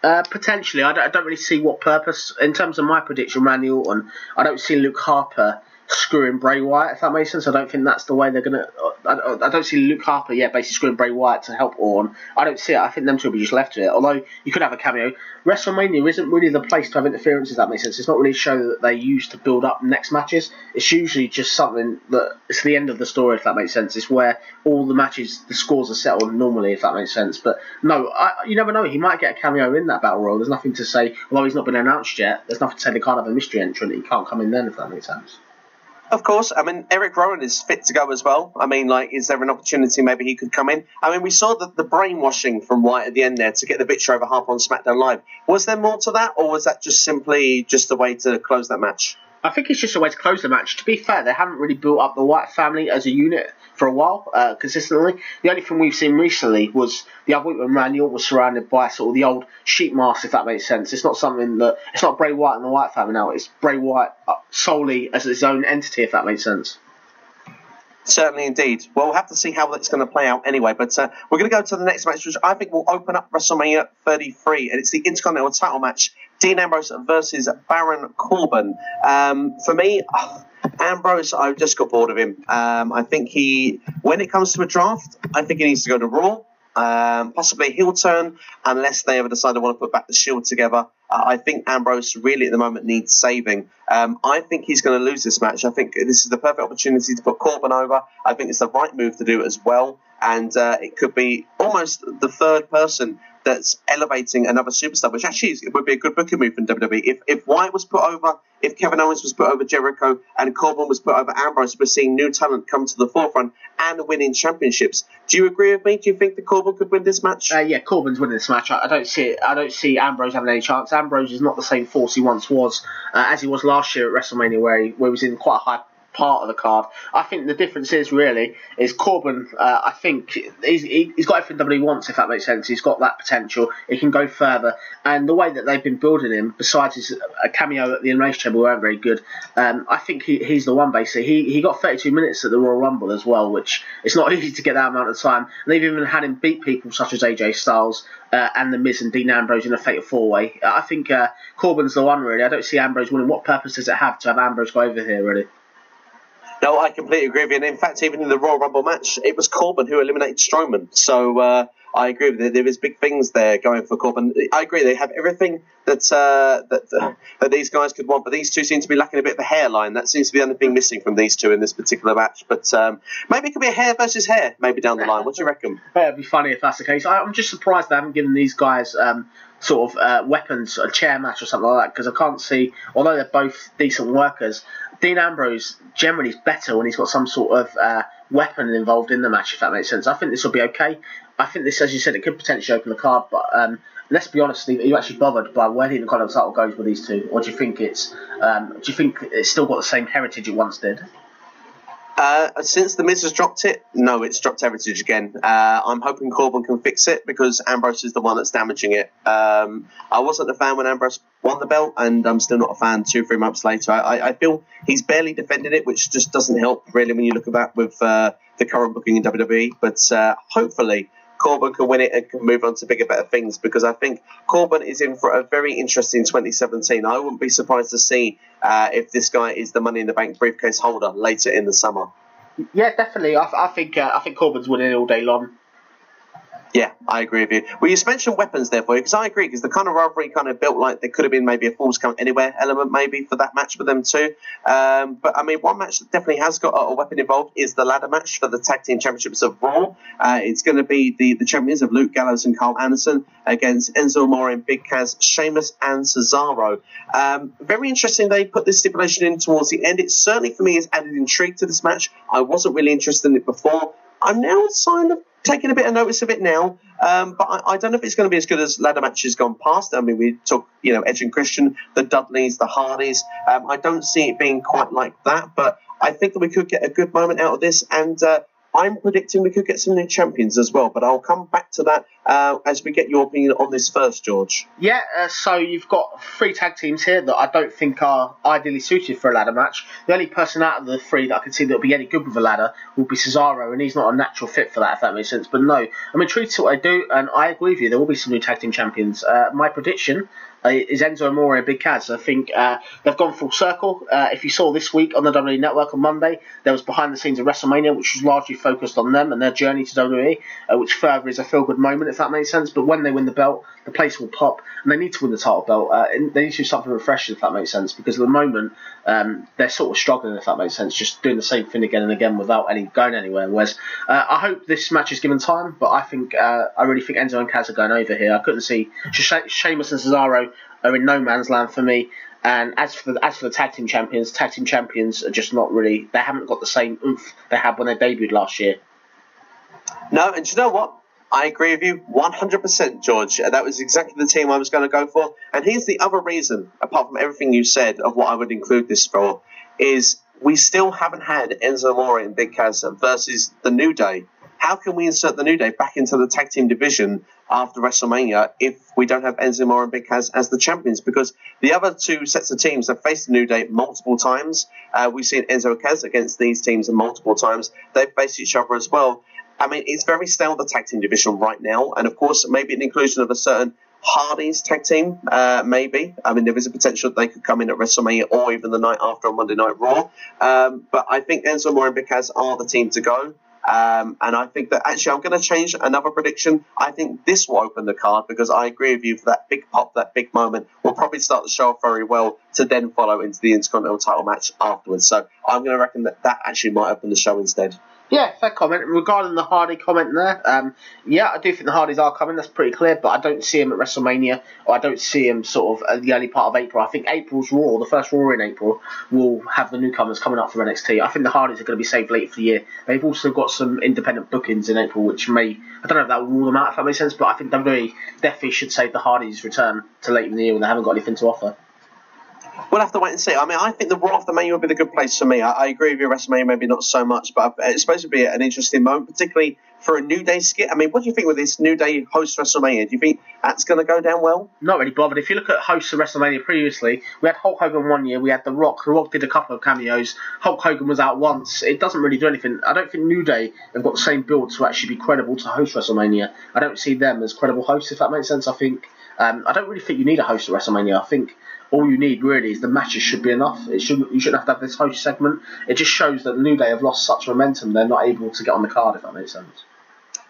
Potentially. I don't really see what purpose. In terms of my prediction, Randy Orton, I don't see Luke Harper screwing Bray Wyatt, if that makes sense. I don't think that's the way they're going to... I don't see Luke Harper, basically screwing Bray Wyatt to help Orton. I don't see it. I think them two will be just left to it. Although, you could have a cameo. WrestleMania isn't really the place to have interference, if that makes sense. It's not really a show that they use to build up next matches. It's usually just something that... It's the end of the story, if that makes sense. It's where all the matches, the scores are settled normally, if that makes sense. But no, you never know. He might get a cameo in that Battle Royal. There's nothing to say... Although he's not been announced yet, there's nothing to say they can't have a mystery entrant. He can't come in then, if that makes sense. Of course. I mean, Eric Rowan is fit to go as well. I mean, is there an opportunity maybe he could come in? I mean, we saw the brainwashing from Wyatt at the end there to get the victory over Harper on SmackDown Live. Was there more to that, or was that just simply just a way to close that match? I think it's just a way to close the match. To be fair, they haven't really built up the Wyatt family as a unit for a while, consistently. The only thing we've seen recently was the other week when Randy Orton was surrounded by sort of the old sheep mask, if that makes sense. It's not something that... It's not Bray Wyatt and the Wyatt family now. It's Bray Wyatt solely as its own entity, if that makes sense. Certainly indeed. Well, we'll have to see how that's going to play out anyway. But we're going to go to the next match, which I think will open up WrestleMania 33. And it's the Intercontinental title match. Dean Ambrose versus Baron Corbin. For me, Ambrose, I've just got bored of him. I think when it comes to a draft, I think he needs to go to Raw. Possibly a heel turn, unless they ever decide they want to put back the Shield together. I think Ambrose really at the moment needs saving. I think he's going to lose this match. I think this is the perfect opportunity to put Corbin over. I think it's the right move to do as well. And it could be almost the third person that's elevating another superstar, which actually would be a good booking move from WWE. If Wyatt was put over, if Kevin Owens was put over Jericho, and Corbin was put over Ambrose, we're seeing new talent come to the forefront and winning championships. Do you agree with me? Do you think that Corbin could win this match? Yeah, Corbin's winning this match. I don't see it. I don't see Ambrose having any chance. Ambrose is not the same force he once was, as he was last year at WrestleMania, where he was in quite a high part of the card. I think the difference is Corbin. I think he's got everything WWE wants, if that makes sense. He's got that potential. He can go further, and the way that they've been building him, besides his cameo at the Elimination Chamber, weren't very good. I think he's the one. Basically, he got 32 minutes at the Royal Rumble as well, which it's not easy to get that amount of time. And they've even had him beat people such as AJ Styles and The Miz and Dean Ambrose in a fatal four-way. I think Corbin's the one, really. I don't see Ambrose winning. What purpose does it have to have Ambrose go over here, really? No, I completely agree with you. And in fact, even in the Royal Rumble match, it was Corbin who eliminated Strowman. So I agree with it. There is big things there going for Corbin. I agree. They have everything that these guys could want, but these two seem to be lacking a bit of a hairline. That seems to be the only thing missing from these two in this particular match. But maybe it could be a hair versus hair, maybe down the line. What do you reckon? It'd be funny if that's the case. I'm just surprised they haven't given these guys weapons, a chair match or something like that, because I can't see, although they're both decent workers, Dean Ambrose generally is better when he's got some sort of weapon involved in the match, if that makes sense. I think this will be okay. I think this, as you said, it could potentially open the card, but let's be honest, Steve, are you actually bothered by where the Intercontinental title goes with these two, or do you think it's still got the same heritage it once did? Since The Miz has dropped it, no, it's dropped heritage again. I'm hoping Corbin can fix it because Ambrose is the one that's damaging it. I wasn't a fan when Ambrose won the belt, and I'm still not a fan 2-3 months later. I feel he's barely defended it, which just doesn't help really when you look at that with the current booking in WWE. But hopefully Corbin can win it and can move on to bigger, better things, because I think Corbin is in for a very interesting 2017. I wouldn't be surprised to see if this guy is the Money in the Bank briefcase holder later in the summer. Yeah, definitely. I think Corbin's winning all day long. Yeah, I agree with you. Well, you mentioned weapons there for you, because I agree, because the kind of rivalry kind of built like there could have been maybe a Falls Count Anywhere element maybe for that match with them too. But I mean, one match that definitely has got a weapon involved is the ladder match for the Tag Team Championships of Raw. It's going to be the champions of Luke Gallows and Carl Anderson against Enzo Amore and Big Cass, Sheamus and Cesaro. Very interesting they put this stipulation in towards the end. It certainly for me has added intrigue to this match. I wasn't really interested in it before. I'm now kind of taking a bit of notice of it now, but I don't know if it's going to be as good as ladder matches gone past. I mean, we took, Edge and Christian, the Dudleys, the Hardys. I don't see it being quite like that, but I think that we could get a good moment out of this, and I'm predicting we could get some new champions as well, but I'll come back to that as we get your opinion on this first, George. Yeah, so you've got 3 tag teams here that I don't think are ideally suited for a ladder match. The only person out of the 3 that I can see that will be any good with a ladder will be Cesaro, and he's not a natural fit for that, if that makes sense. But no, I'm intrigued to what they do, and I agree with you, there will be some new tag team champions. My prediction is Enzo Amore and Big Cass. I think they've gone full circle. If you saw this week on the WWE Network on Monday, there was behind the scenes of WrestleMania, which was largely focused on them and their journey to WWE, which further is a feel-good moment, if that makes sense. But when they win the belt, the place will pop, and they need to win the title belt. They need to do something refreshing, if that makes sense, because at the moment they're sort of struggling, if that makes sense, just doing the same thing again and again without going anywhere. Whereas I hope this match is given time, but I really think Enzo and Cass are going over here. I couldn't see Sheamus and Cesaro are in no man's land for me. And as for the tag team champions are just not really. They haven't got the same oomph they had when they debuted last year. No, and do you know what? I agree with you 100%, George. That was exactly the team I was going to go for. And here's the other reason, apart from everything you said, of what I would include this for, is we still haven't had Enzo Amore and Big Cass versus the New Day. How can we insert the New Day back into the tag team division after WrestleMania if we don't have Enzo Amore and Big Cass as the champions? Because the other 2 sets of teams have faced the New Day multiple times. We've seen Enzo and Cass against these teams multiple times. They've faced each other as well. I mean, it's very stale, the tag team division right now. And, of course, maybe an inclusion of a certain Hardy's tag team, maybe. I mean, there is a potential that they could come in at WrestleMania or even the night after on Monday Night Raw. But I think Enzo Amore and Big Cass are the team to go. And I think that actually I'm going to change another prediction. I think this will open the card because I agree with you for that big pop, that big moment. We'll probably start the show off very well to then follow into the Intercontinental title match afterwards. So I'm going to reckon that actually might open the show instead. Yeah, fair comment. Regarding the Hardy comment there, yeah, I do think the Hardys are coming, that's pretty clear, but I don't see him at WrestleMania, or I don't see him sort of at the early part of April. I think April's Raw, the first Raw in April, will have the newcomers coming up for NXT. I think the Hardys are going to be saved late for the year. They've also got some independent bookings in April, which I don't know if that will rule them out, if that makes sense, but I think WWE definitely should save the Hardys' return to late in the year when they haven't got anything to offer. We'll have to wait and see. I mean, I think the Raw after Mania would be the good place for me. I agree with you, WrestleMania maybe not so much, but it's supposed to be an interesting moment, particularly for a New Day skit. I mean, what do you think with this New Day host WrestleMania? Do you think that's going to go down well? Not really bothered. If you look at hosts of WrestleMania previously, we had Hulk Hogan one year, we had The Rock. The Rock did a couple of cameos. Hulk Hogan was out once. It doesn't really do anything. I don't think New Day have got the same build to actually be credible to host WrestleMania. I don't see them as credible hosts, if that makes sense. I think I don't really think you need a host at WrestleMania. I think all you need really is the matches should be enough. You shouldn't have to have this host segment. It just shows that New Day have lost such momentum they're not able to get on the card, if that makes sense.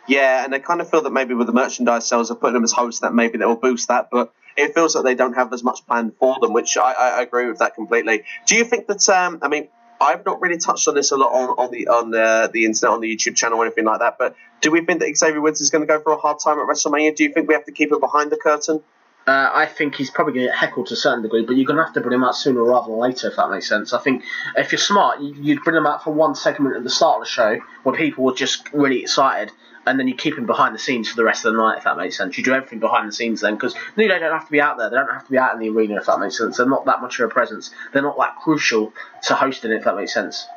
Yeah, and I kind of feel that maybe with the merchandise sales of putting them as hosts, that maybe that will boost that, but it feels like they don't have as much planned for them, which I agree with that completely. Do you think that, I mean, I've not really touched on this a lot on the internet, on the YouTube channel or anything like that, but do we think that Xavier Woods is going to go for a hard time at WrestleMania? Do you think we have to keep him behind the curtain? I think he's probably going to get heckled to a certain degree, but you're going to have to bring him out sooner rather than later, if that makes sense. I think if you're smart, you'd bring him out for one segment at the start of the show where people were just really excited, and then you keep him behind the scenes for the rest of the night, if that makes sense. You do everything behind the scenes then, because they don't have to be out there. They don't have to be out in the arena, if that makes sense. They're not that much of a presence. They're not that crucial to hosting it, if that makes sense.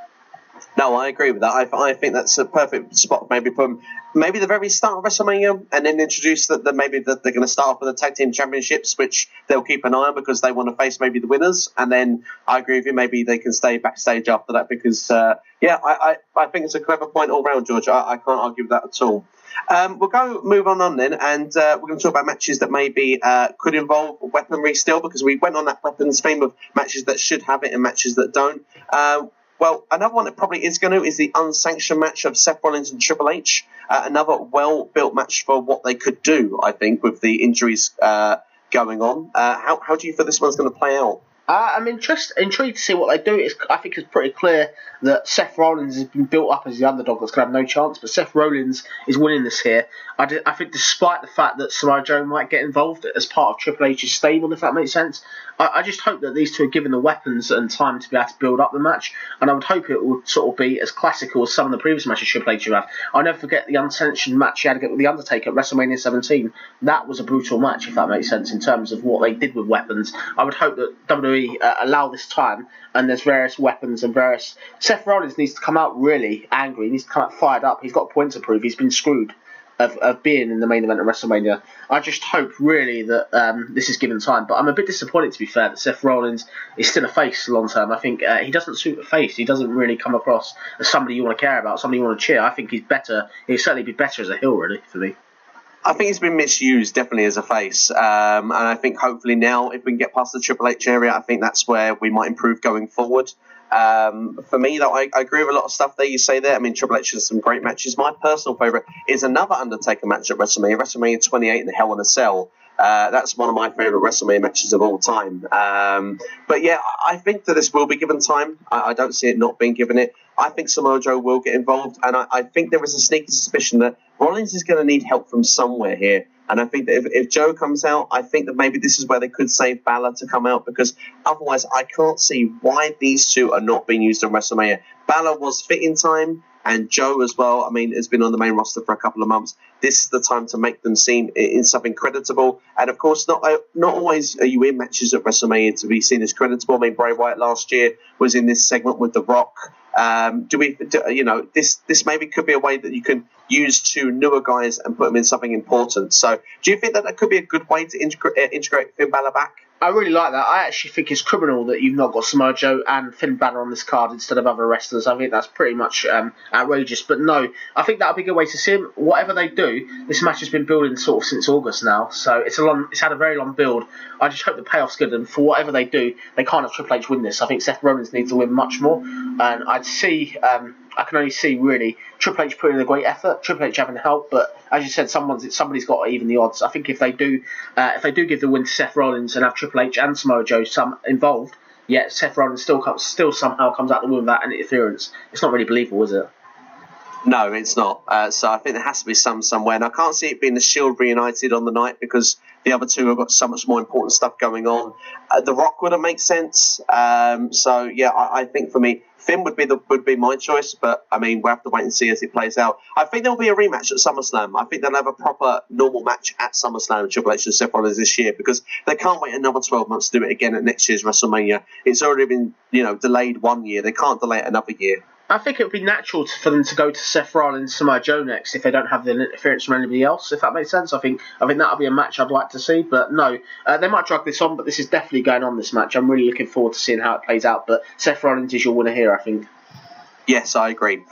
No, I agree with that. I think that's a perfect spot. Maybe put them, maybe the very start of WrestleMania, and then introduce that maybe that they're going to start off with the tag team championships, which they'll keep an eye on because they want to face maybe the winners. And then I agree with you. Maybe they can stay backstage after that because I think it's a clever point all round, George. I can't argue with that at all. We'll move on then, and we're going to talk about matches that maybe could involve weaponry still, because we went on that weapons theme of matches that should have it and matches that don't. Well, another one that probably is going to is the unsanctioned match of Seth Rollins and Triple H. Another well-built match for what they could do, I think, with the injuries going on. How do you feel this one's going to play out? I'm intrigued to see what they do. I think it's pretty clear that Seth Rollins has been built up as the underdog that's going to have no chance, but Seth Rollins is winning this here. I think despite the fact that Samoa Joe might get involved as part of Triple H's stable, if that makes sense, I just hope that these two are given the weapons and time to be able to build up the match, and I would hope it would sort of be as classical as some of the previous matches Triple H have. I'll never forget the unsanctioned match he had with The Undertaker at WrestleMania 17. That was a brutal match, if that makes sense, in terms of what they did with weapons. I would hope that WWE allow this time, and there's various weapons and various... Seth Rollins needs to come out really angry. He needs to come out fired up. He's got points to prove. He's been screwed of being in the main event of WrestleMania. I just hope really that this is given time, but I'm a bit disappointed, to be fair, that Seth Rollins is still a face long term. I think he doesn't suit a face. He doesn't really come across as somebody you want to care about, somebody you want to cheer. I think he's better. He'd certainly be better as a heel, really, for me. I think he's been misused, definitely, as a face. And I think hopefully now, if we can get past the Triple H area, I think that's where we might improve going forward. For me, though, I agree with a lot of stuff that you say there. I mean, Triple H has some great matches. My personal favourite is another Undertaker match at WrestleMania 28 in the Hell in a Cell. That's one of my favourite WrestleMania matches of all time. But yeah, I think that this will be given time. I don't see it not being given it. I think Samoa Joe will get involved, and I think there is a sneaky suspicion that Rollins is going to need help from somewhere here. And I think that if Joe comes out, I think that maybe this is where they could save Balor to come out, because otherwise I can't see why these two are not being used on WrestleMania. Balor was fit in time, and Joe as well, I mean, has been on the main roster for a couple of months. This is the time to make them seem in something creditable. And of course, not always are you in matches at WrestleMania to be seen as creditable. I mean, Bray Wyatt last year was in this segment with The Rock. This maybe could be a way that you can use two newer guys and put them in something important. So do you think that could be a good way to integrate Finn Balor back? I really like that. I actually think it's criminal that you've not got Samoa Joe and Finn Balor on this card instead of other wrestlers. I think that's pretty much outrageous. But no, I think that would be a good way to see him. Whatever they do, this match has been building sort of since August now. So it's had a very long build. I just hope the payoff's good. And for whatever they do, they can't have Triple H win this. I think Seth Rollins needs to win much more. And I can only see really Triple H putting in a great effort, Triple H having help, but as you said, somebody's got to even the odds. I think if they do give the win to Seth Rollins and have Triple H and Samoa Joe involved, yet Seth Rollins still somehow comes out the win without any interference. It's not really believable, is it? No, it's not. So I think there has to be somewhere. And I can't see it being the Shield reunited on the night because the other two have got so much more important stuff going on. The Rock wouldn't make sense. I think for me, Finn would be my choice, but I mean, we'll have to wait and see as it plays out. I think there'll be a rematch at SummerSlam. I think they'll have a proper normal match at SummerSlam, Triple H and Seth Rollins this year, because they can't wait another 12 months to do it again at next year's WrestleMania. It's already been, delayed 1 year. They can't delay it another year. I think it would be natural for them to go to Seth Rollins, Samoa Joe next if they don't have the interference from anybody else, if that makes sense. I think that would be a match I'd like to see, but no. They might drag this on, but this is definitely going on, this match. I'm really looking forward to seeing how it plays out, but Seth Rollins is your winner here, I think. Yes, I agree.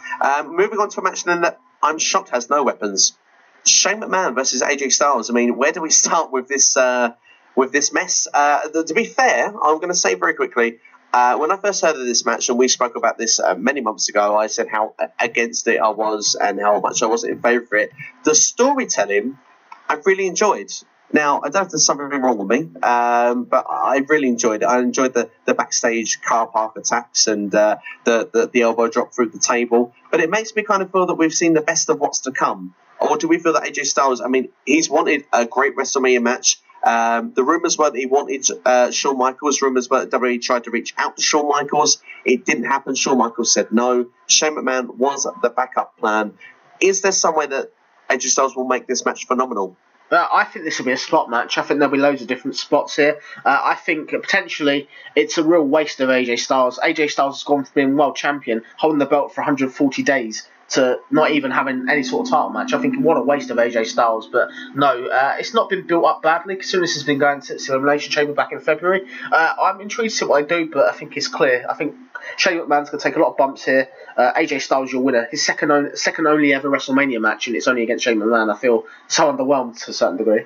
Moving on to a match then that I'm shocked has no weapons. Shane McMahon versus AJ Styles. I mean, where do we start with this mess? To be fair, I'm going to say very quickly, When I first heard of this match, and we spoke about this many months ago, I said how against it I was and how much I wasn't in favour of it. The storytelling I really enjoyed. Now, I don't know if there's something wrong with me, but I really enjoyed it. I enjoyed the backstage car park attacks and the elbow drop through the table. But it makes me kind of feel that we've seen the best of what's to come. Or do we feel that AJ Styles, I mean, he's wanted a great WrestleMania match. The rumours were that he wanted Shawn Michaels. Rumours were that WWE tried to reach out to Shawn Michaels. It didn't happen. Shawn Michaels said no. Shane McMahon was the backup plan. Is there some way that AJ Styles will make this match phenomenal? I think this will be a spot match. I think there'll be loads of different spots here. I think potentially it's a real waste of AJ Styles. AJ Styles has gone from being world champion, holding the belt for 140 days, to not even having any sort of title match. I think what a waste of AJ Styles. But no, it's not been built up badly, considering this has been going to the Elimination Chamber back in February. I'm intrigued to see what they do, but I think it's clear. I think Shane McMahon's going to take a lot of bumps here. AJ Styles, your winner. His second only ever WrestleMania match, and it's only against Shane McMahon. I feel so underwhelmed to a certain degree.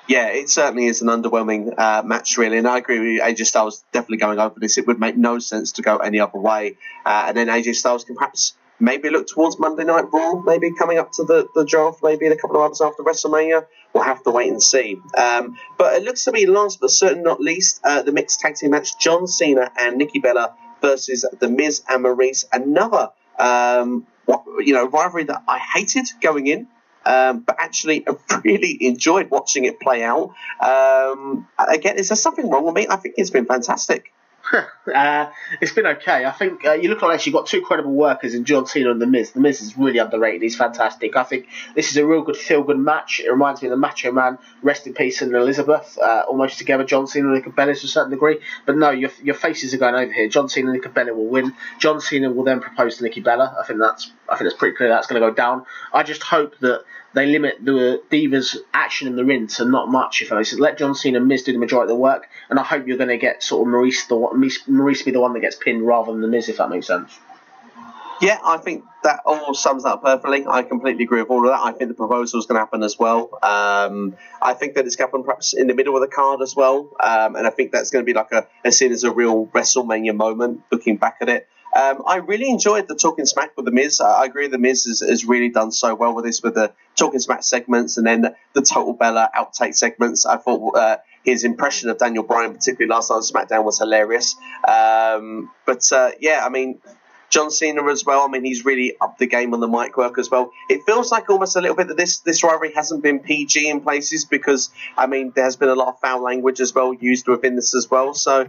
Yeah, it certainly is an underwhelming match, really. And I agree with you. AJ Styles definitely going over this. It would make no sense to go any other way. And then AJ Styles can perhaps maybe look towards Monday Night Raw, maybe coming up to the draft, maybe in a couple of hours after WrestleMania. We'll have to wait and see. But it looks to be last but certainly not least, the mixed tag team match, John Cena and Nikki Bella versus The Miz and Maurice. Another rivalry that I hated going in, but actually really enjoyed watching it play out. Again, is there something wrong with me? I think it's been fantastic. It's been okay. I think you look like you've got two credible workers in John Cena and The Miz. The Miz is really underrated. He's fantastic. I think this is a real good feel-good match. It reminds me of the Macho Man, Rest in Peace and Elizabeth, almost together, John Cena and Nikki Bella to a certain degree. But no, your faces are going over here. John Cena and Nikki Bella will win. John Cena will then propose to Nikki Bella. I think that's pretty clear that's going to go down. I just hope that they limit the Divas' action in the ring to not much. If I said, let John Cena and Miz do the majority of the work, and I hope you're going to get sort of Maurice be the one that gets pinned rather than the Miz, if that makes sense. Yeah, I think that all sums that up perfectly. I completely agree with all of that. I think the proposal is going to happen as well. I think that it's going to happen perhaps in the middle of the card as well, and I think that's going to be like as seen as a real WrestleMania moment. Looking back at it. I really enjoyed the Talking Smack with The Miz. I agree The Miz has really done so well with this, with the Talking Smack segments and then the Total Bella outtake segments. I thought his impression of Daniel Bryan, particularly last night on SmackDown, was hilarious. I mean, John Cena as well. I mean, he's really upped the game on the mic work as well. It feels like almost a little bit that this rivalry hasn't been PG in places because, I mean, there has been a lot of foul language as well used within this as well. So,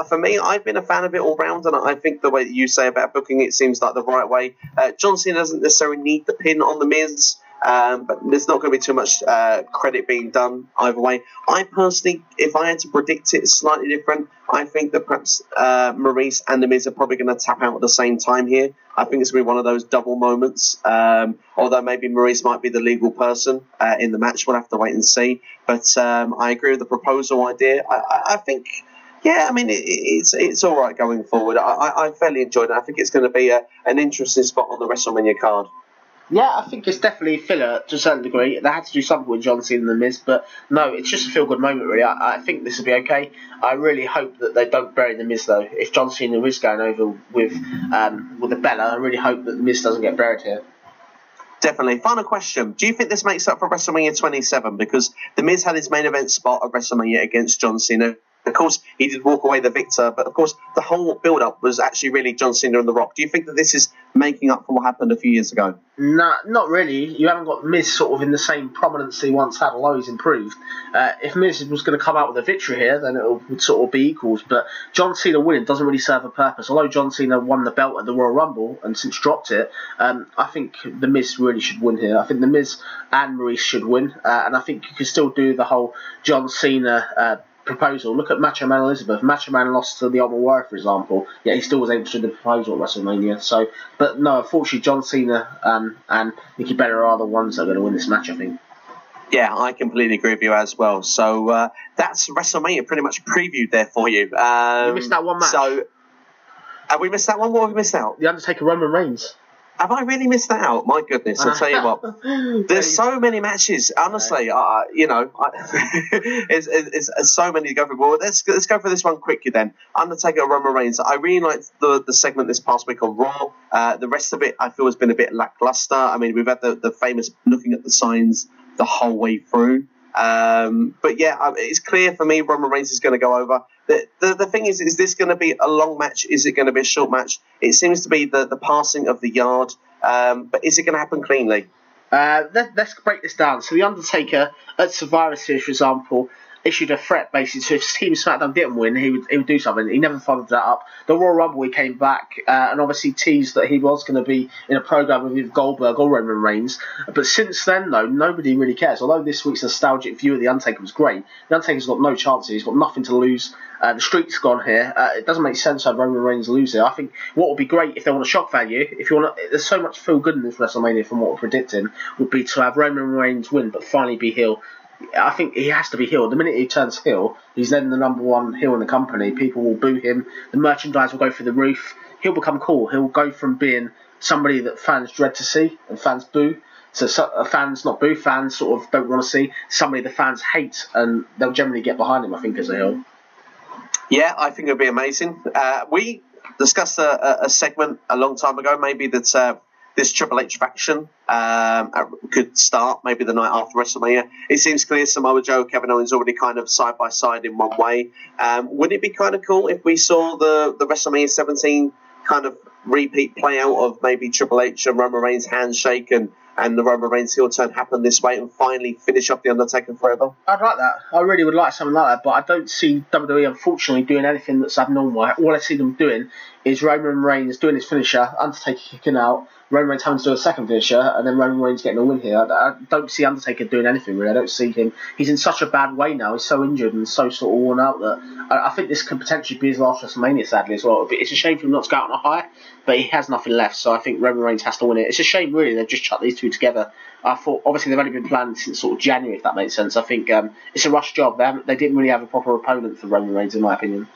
for me, I've been a fan of it all round, and I think the way that you say about booking it seems like the right way. John Cena doesn't necessarily need the pin on The Miz. But there's not going to be too much credit being done either way. I personally, if I had to predict it slightly different, I think that perhaps Maurice and The Miz are probably going to tap out at the same time here. I think it's going to be one of those double moments. Although maybe Maurice might be the legal person in the match. We'll have to wait and see. But I agree with the proposal idea. I think... Yeah, I mean, it's all right going forward. I fairly enjoyed it. I think it's going to be an interesting spot on the WrestleMania card. Yeah, I think it's definitely a filler to a certain degree. They had to do something with John Cena and The Miz, but no, it's just a feel-good moment, really. I think this will be okay. I really hope that they don't bury The Miz, though. If John Cena is going over with the Bella, I really hope that The Miz doesn't get buried here. Definitely. Final question. Do you think this makes up for WrestleMania 27? Because The Miz had his main event spot at WrestleMania against John Cena. Of course, he did walk away the victor, but of course, the whole build-up was actually really John Cena and The Rock. Do you think that this is making up for what happened a few years ago? No, not really. You haven't got Miz sort of in the same prominence he once had, although he's improved. If Miz was going to come out with a victory here, then it would sort of be equals. But John Cena winning doesn't really serve a purpose. Although John Cena won the belt at the Royal Rumble and since dropped it, I think The Miz really should win here. I think The Miz and Maurice should win, and I think you can still do the whole John Cena proposal. Look at Macho Man Elizabeth. Macho Man lost to the Ultimate Warrior, for example, yet he still was able to do the proposal at WrestleMania. So, but no, unfortunately, John Cena and Nikki Bella are the ones that are going to win this match, I think. Yeah, I completely agree with you as well. So that's WrestleMania pretty much previewed there for you. You missed that one match. So, have we missed that one? What have we missed out? The Undertaker Roman Reigns. Have I really missed that out? My goodness, I'll tell you what. There's so many matches. Honestly, it's so many to go through. Well, let's go for this one quickly then. Undertaker, Roman Reigns. I really liked the segment this past week on Raw. The rest of it, I feel, has been a bit lackluster. I mean, we've had the famous looking at the signs the whole way through. But yeah, it's clear for me Roman Reigns is going to go over. The thing is this going to be a long match? Is it going to be a short match? It seems to be the passing of the yard. But is it going to happen cleanly? Let's break this down. So the Undertaker at Survivor Series, for example, issued a threat basically. So if Team SmackDown didn't win, he would do something. He never followed that up. The Royal Rumble, he came back and obviously teased that he was going to be in a program with either Goldberg or Roman Reigns. But since then, though, nobody really cares. Although this week's nostalgic view of the Undertaker was great, the Undertaker's got no chance here. He's got nothing to lose. The streak's gone here. It doesn't make sense to have Roman Reigns lose it. I think what would be great if they want a shock value, there's so much feel good in this WrestleMania from what we're predicting, would be to have Roman Reigns win but finally be heel. I think he has to be heel. The minute he turns heel, he's then the number one heel in the company. People will boo him. The merchandise will go through the roof. He'll become cool. He'll go from being somebody that fans dread to see and fans boo, to fans not boo, fans sort of don't want to see, somebody the fans hate, and they'll generally get behind him, I think, as a heel. Yeah, I think it would be amazing. We discussed a segment a long time ago, maybe that this Triple H faction could start maybe the night after WrestleMania. It seems clear Samoa Joe, Kevin Owens already kind of side by side in one way. Would it be kind of cool if we saw the WrestleMania 17 kind of repeat play out of maybe Triple H and Roman Reigns handshake and the Roman Reigns heel turn happen this way and finally finish off The Undertaker forever? I'd like that. I really would like something like that, but I don't see WWE, unfortunately, doing anything that's abnormal. All I see them doing is Roman Reigns doing his finisher, Undertaker kicking out, Roman Reigns having to do a second finisher, and then Roman Reigns getting a win here. I don't see Undertaker doing anything, really. I don't see him. He's in such a bad way now. He's so injured and so sort of worn out that I think this could potentially be his last WrestleMania, sadly, as well. It's a shame for him not to go out on a high, but he has nothing left, so I think Roman Reigns has to win it. It's a shame, really, they've just chucked these two together. I thought, obviously, they've only been planned since sort of January, if that makes sense. I think it's a rush job. They didn't really have a proper opponent for Roman Reigns, in my opinion.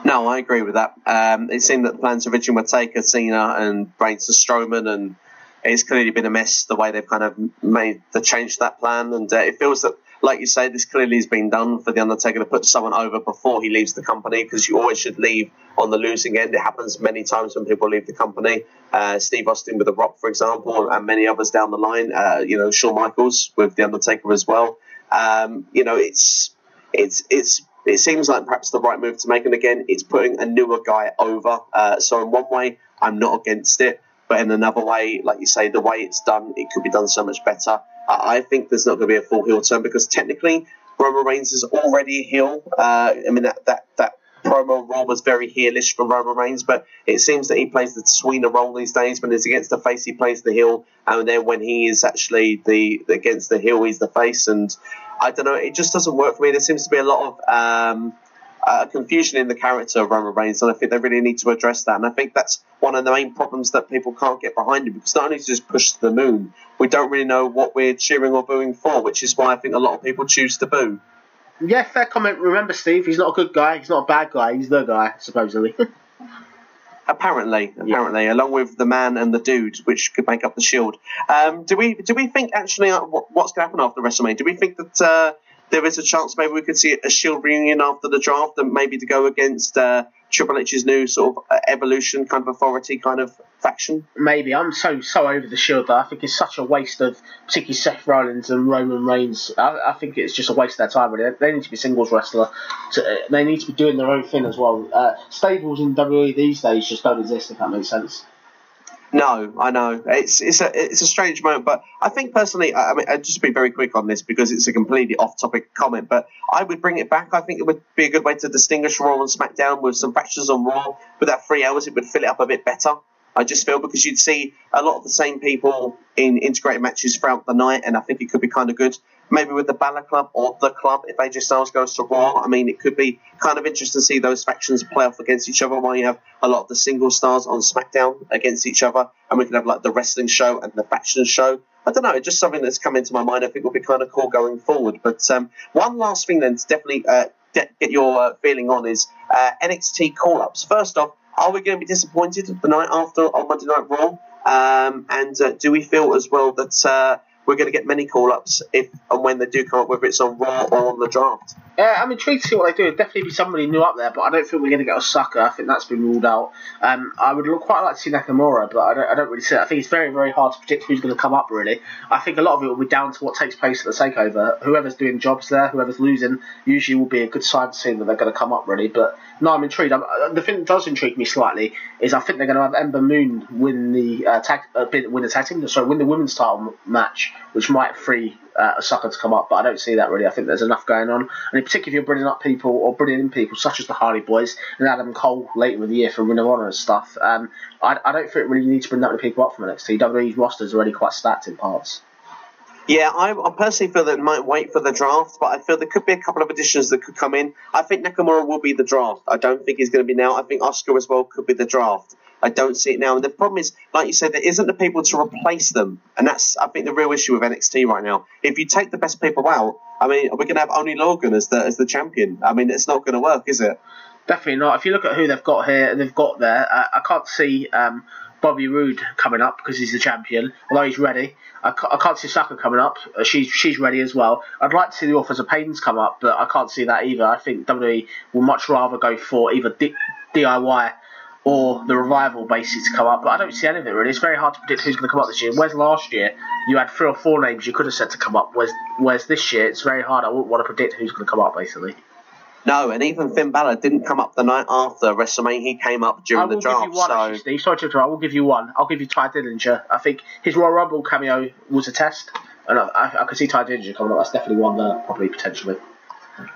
No, I agree with that. It seemed that the plans originally were Taker, Cena, and Reigns to Strowman, and it's clearly been a mess the way they've kind of made the change to that plan. And it feels that, like you say, this clearly has been done for The Undertaker to put someone over before he leaves the company, because you always should leave on the losing end. It happens many times when people leave the company. Steve Austin with The Rock, for example, and many others down the line. Shawn Michaels with The Undertaker as well. It seems like perhaps the right move to make, and again, it's putting a newer guy over. So in one way, I'm not against it, but in another way, like you say, the way it's done, it could be done so much better. I think there's not going to be a full heel turn, because technically, Roman Reigns is already a heel. That promo role was very heelish for Roman Reigns, but it seems that he plays the tweener role these days. When he's against the face, he plays the heel, and then when he is actually against the heel, he's the face. And I don't know, it just doesn't work for me. There seems to be a lot of confusion in the character of Roman Reigns, and I think they really need to address that. And I think that's one of the main problems that people can't get behind him, because not only to just push to the moon, we don't really know what we're cheering or booing for, which is why I think a lot of people choose to boo. Yeah, fair comment. Remember, Steve, he's not a good guy, he's not a bad guy, he's the guy, supposedly. Apparently, along with the man and the dude, which could make up the Shield. Do we think actually what's going to happen after WrestleMania? Do we think that there is a chance maybe we could see a Shield reunion after the draft, and maybe to go against Triple H's new sort of evolution kind of authority kind of faction? Maybe. I'm so over the Shield though. I think it's such a waste of particularly Seth Rollins and Roman Reigns. I think it's just a waste of their time really. They need to be singles wrestler. They need to be doing their own thing as well. Stables in WWE these days just don't exist, if that makes sense. No, I know. It's a strange moment, but I think personally, I mean, I'll just be very quick on this because it's a completely off-topic comment, but I would bring it back. I think it would be a good way to distinguish Raw and SmackDown with some factions on Raw. With that 3 hours, it would fill it up a bit better, I just feel, because you'd see a lot of the same people in integrated matches throughout the night, and I think it could be kind of good. Maybe with the Balor Club or the Club, if AJ Styles goes to Raw, I mean, it could be kind of interesting to see those factions play off against each other, while you have a lot of the single stars on SmackDown against each other, and we can have like the wrestling show and the faction show. I don't know, it's just something that's come into my mind. I think will be kind of cool going forward. But one last thing then to definitely get your feeling on is NXT call-ups. First off, are we going to be disappointed the night after on Monday Night Raw? And do we feel as well that we're going to get many call-ups if and when they do come up, whether it's on Raw or on the draft? I'm intrigued to see what they do. It'd definitely be somebody new up there, but I don't think we're going to get Osaka. I think that's been ruled out. I would quite like to see Nakamura, but I don't really see it. I think it's very, very hard to predict who's going to come up, really. I think a lot of it will be down to what takes place at the takeover. Whoever's doing jobs there, whoever's losing, usually will be a good sign to see that they're going to come up, really. But no, I'm intrigued. The thing that does intrigue me slightly is I think they're going to have Ember Moon win the win the women's title match, which might free Osaka to come up, but I don't see that really. I think there's enough going on, and in particular if you're bringing up people or bringing in people such as the Hardy Boys and Adam Cole later in the year for Ring of Honor and stuff, I don't think really you need to bring that many people up from NXT. WWE's roster is already quite stacked in parts. Yeah, I personally feel that it might wait for the draft, but I feel there could be a couple of additions that could come in. I think Nakamura will be the draft. I don't think he's going to be now. I think Oscar as well could be the draft. I don't see it now. And the problem is, like you said, there isn't the people to replace them. And that's, I think, the real issue with NXT right now. If you take the best people out, I mean, we're going to have only Logan as the champion. I mean, it's not going to work, is it? Definitely not. If you look at who they've got here and they've got there, I can't see Bobby Roode coming up because he's the champion, although he's ready. I can't see Saka coming up. She's ready as well. I'd like to see the Authors of Pains come up, but I can't see that either. I think WWE will much rather go for either DIY or the Revival basically to come up, but I don't see any of it really. It's very hard to predict who's going to come up this year. Whereas last year you had 3 or 4 names you could have said to come up, whereas this year it's very hard. I wouldn't want to predict who's going to come up basically. No, and even Finn Balor didn't come up the night after WrestleMania. He came up during the draft. I will give you one, actually, Steve. Sorry to interrupt. I will give you one. I'll give you Ty Dillinger. I think his Royal Rumble cameo was a test, and I could see Ty Dillinger coming up. That's definitely one there, probably, potentially.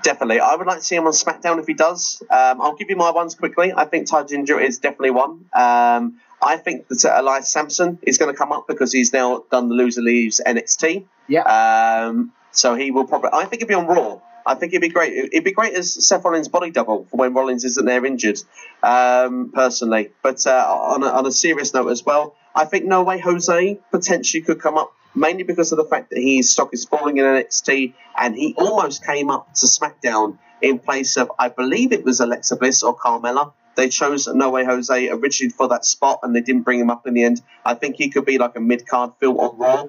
Definitely. I would like to see him on SmackDown if he does. I'll give you my ones quickly. I think Ty Dillinger is definitely one. I think that Elias Sampson is going to come up because he's now done the Loser Leaves NXT. Yeah. So he will probably... I think he'd be on Raw. I think it'd be great. It'd be great as Seth Rollins' body double for when Rollins isn't there injured, personally. But on a serious note as well, I think No Way Jose potentially could come up, mainly because of the fact that his stock is falling in NXT, and he almost came up to SmackDown in place of, I believe it was Alexa Bliss or Carmella. They chose No Way Jose originally for that spot, and they didn't bring him up in the end. I think he could be like a mid-card fill on Raw.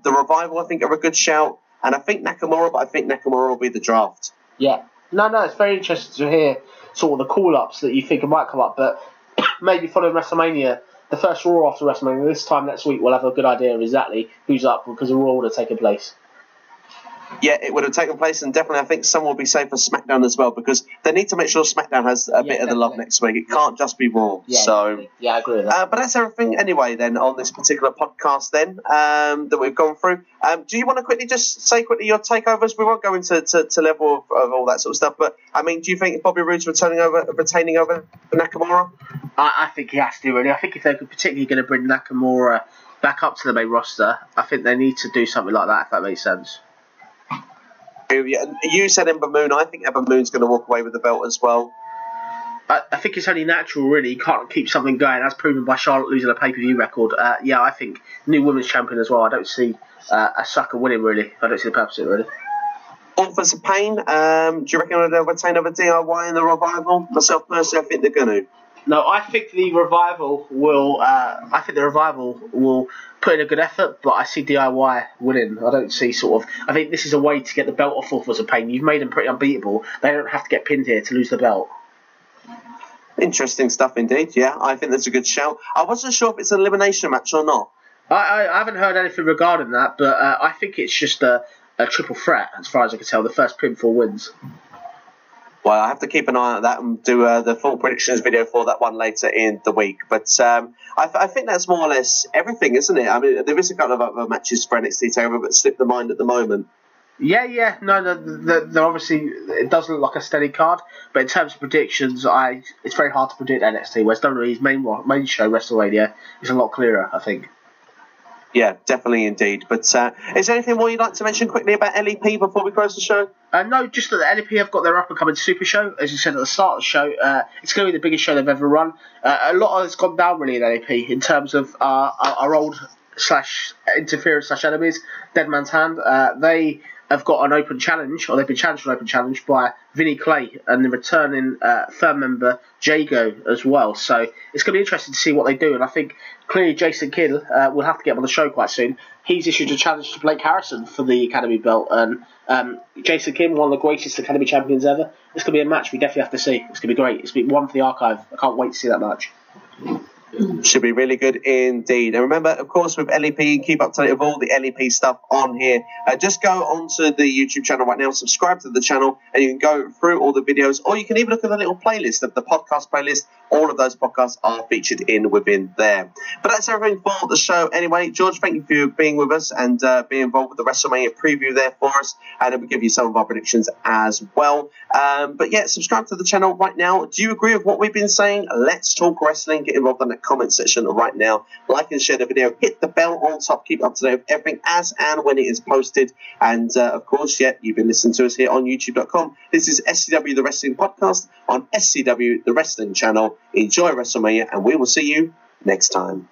The Revival, I think, are a good shout. And I think Nakamura, but I think Nakamura will be the draft. Yeah. No, it's very interesting to hear sort of the call-ups that you think might come up, but maybe following WrestleMania, the first Raw after WrestleMania, this time next week, we'll have a good idea of exactly who's up because the Raw would have taken place. Yeah, it would have taken place, and definitely I think some will be saved for SmackDown as well, because they need to make sure SmackDown has a bit of the love next week. It can't just be Raw. Yeah, so yeah, I agree with that. But that's everything anyway then on this particular podcast then that we've gone through. Do you want to quickly just say your takeovers? We won't go into level of all that sort of stuff, but I mean, do you think Bobby Roode's retaining over Nakamura? I think he has to, really. I think if they're particularly going to bring Nakamura back up to the main roster, I think they need to do something like that, if that makes sense. You said Ember Moon. I think Ember Moon's going to walk away with the belt as well. I think it's only natural, really. You can't keep something going, as proven by Charlotte losing a pay-per-view record. I think new women's champion as well. I don't see Asuka winning, really. I don't see the purpose of it, really. Authors of Pain, do you reckon they'll retain over DIY in the Revival? Myself personally, I think they're going to. No, I think the Revival will. Put in a good effort, but I see DIY winning. I don't see I think this is a way to get the belt off Authors of Pain. You've made them pretty unbeatable. They don't have to get pinned here to lose the belt. Interesting stuff indeed. Yeah, I think that's a good shout. I wasn't sure if it's an elimination match or not. I haven't heard anything regarding that, but I think it's just a triple threat as far as I can tell. The first pinfall wins. Well, I have to keep an eye on that and do the full predictions video for that one later in the week. But I think that's more or less everything, isn't it? I mean, there is a couple of other matches for NXT TakeOver, but slip the mind at the moment. Yeah. No, they're obviously, it does look like a steady card, but in terms of predictions, it's very hard to predict NXT, whereas WWE's main show, WrestleMania, is a lot clearer, I think. Yeah, definitely indeed. But is there anything more you'd like to mention quickly about LEP before we close the show? No, just that the LEP have got their up-and-coming super show. As you said at the start of the show, it's going to be the biggest show they've ever run. A lot has gone down, really, in LEP in terms of our old /interference/enemies, Dead Man's Hand. They have got an open challenge, or they've been challenged for an open challenge by Vinnie Clay and the returning firm member Jago as well. So it's going to be interesting to see what they do. And I think clearly Jason Kidd will have to get him on the show quite soon. He's issued a challenge to Blake Harrison for the Academy belt, and Jason Kidd, one of the greatest Academy champions ever. It's going to be a match we definitely have to see. It's going to be great. It's going to be one for the archive. I can't wait to see that match. Should be really good indeed. And remember, of course, with LEP, keep up to date with all the LEP stuff on here. Just go onto the YouTube channel right now, subscribe to the channel, and you can go through all the videos, or you can even look at the little playlist of the podcast playlist. All of those podcasts are featured within there. But that's everything for the show anyway. George, thank you for being with us and being involved with the WrestleMania preview there for us. And we'll give you some of our predictions as well. But yeah, subscribe to the channel right now. Do you agree with what we've been saying? Let's talk wrestling. Get involved in the comment section right now. Like and share the video. Hit the bell on top. Keep up to date with everything as and when it is posted. And of course, yeah, you've been listening to us here on YouTube.com. This is SCW The Wrestling Podcast on SCW The Wrestling Channel. Enjoy WrestleMania, and we will see you next time.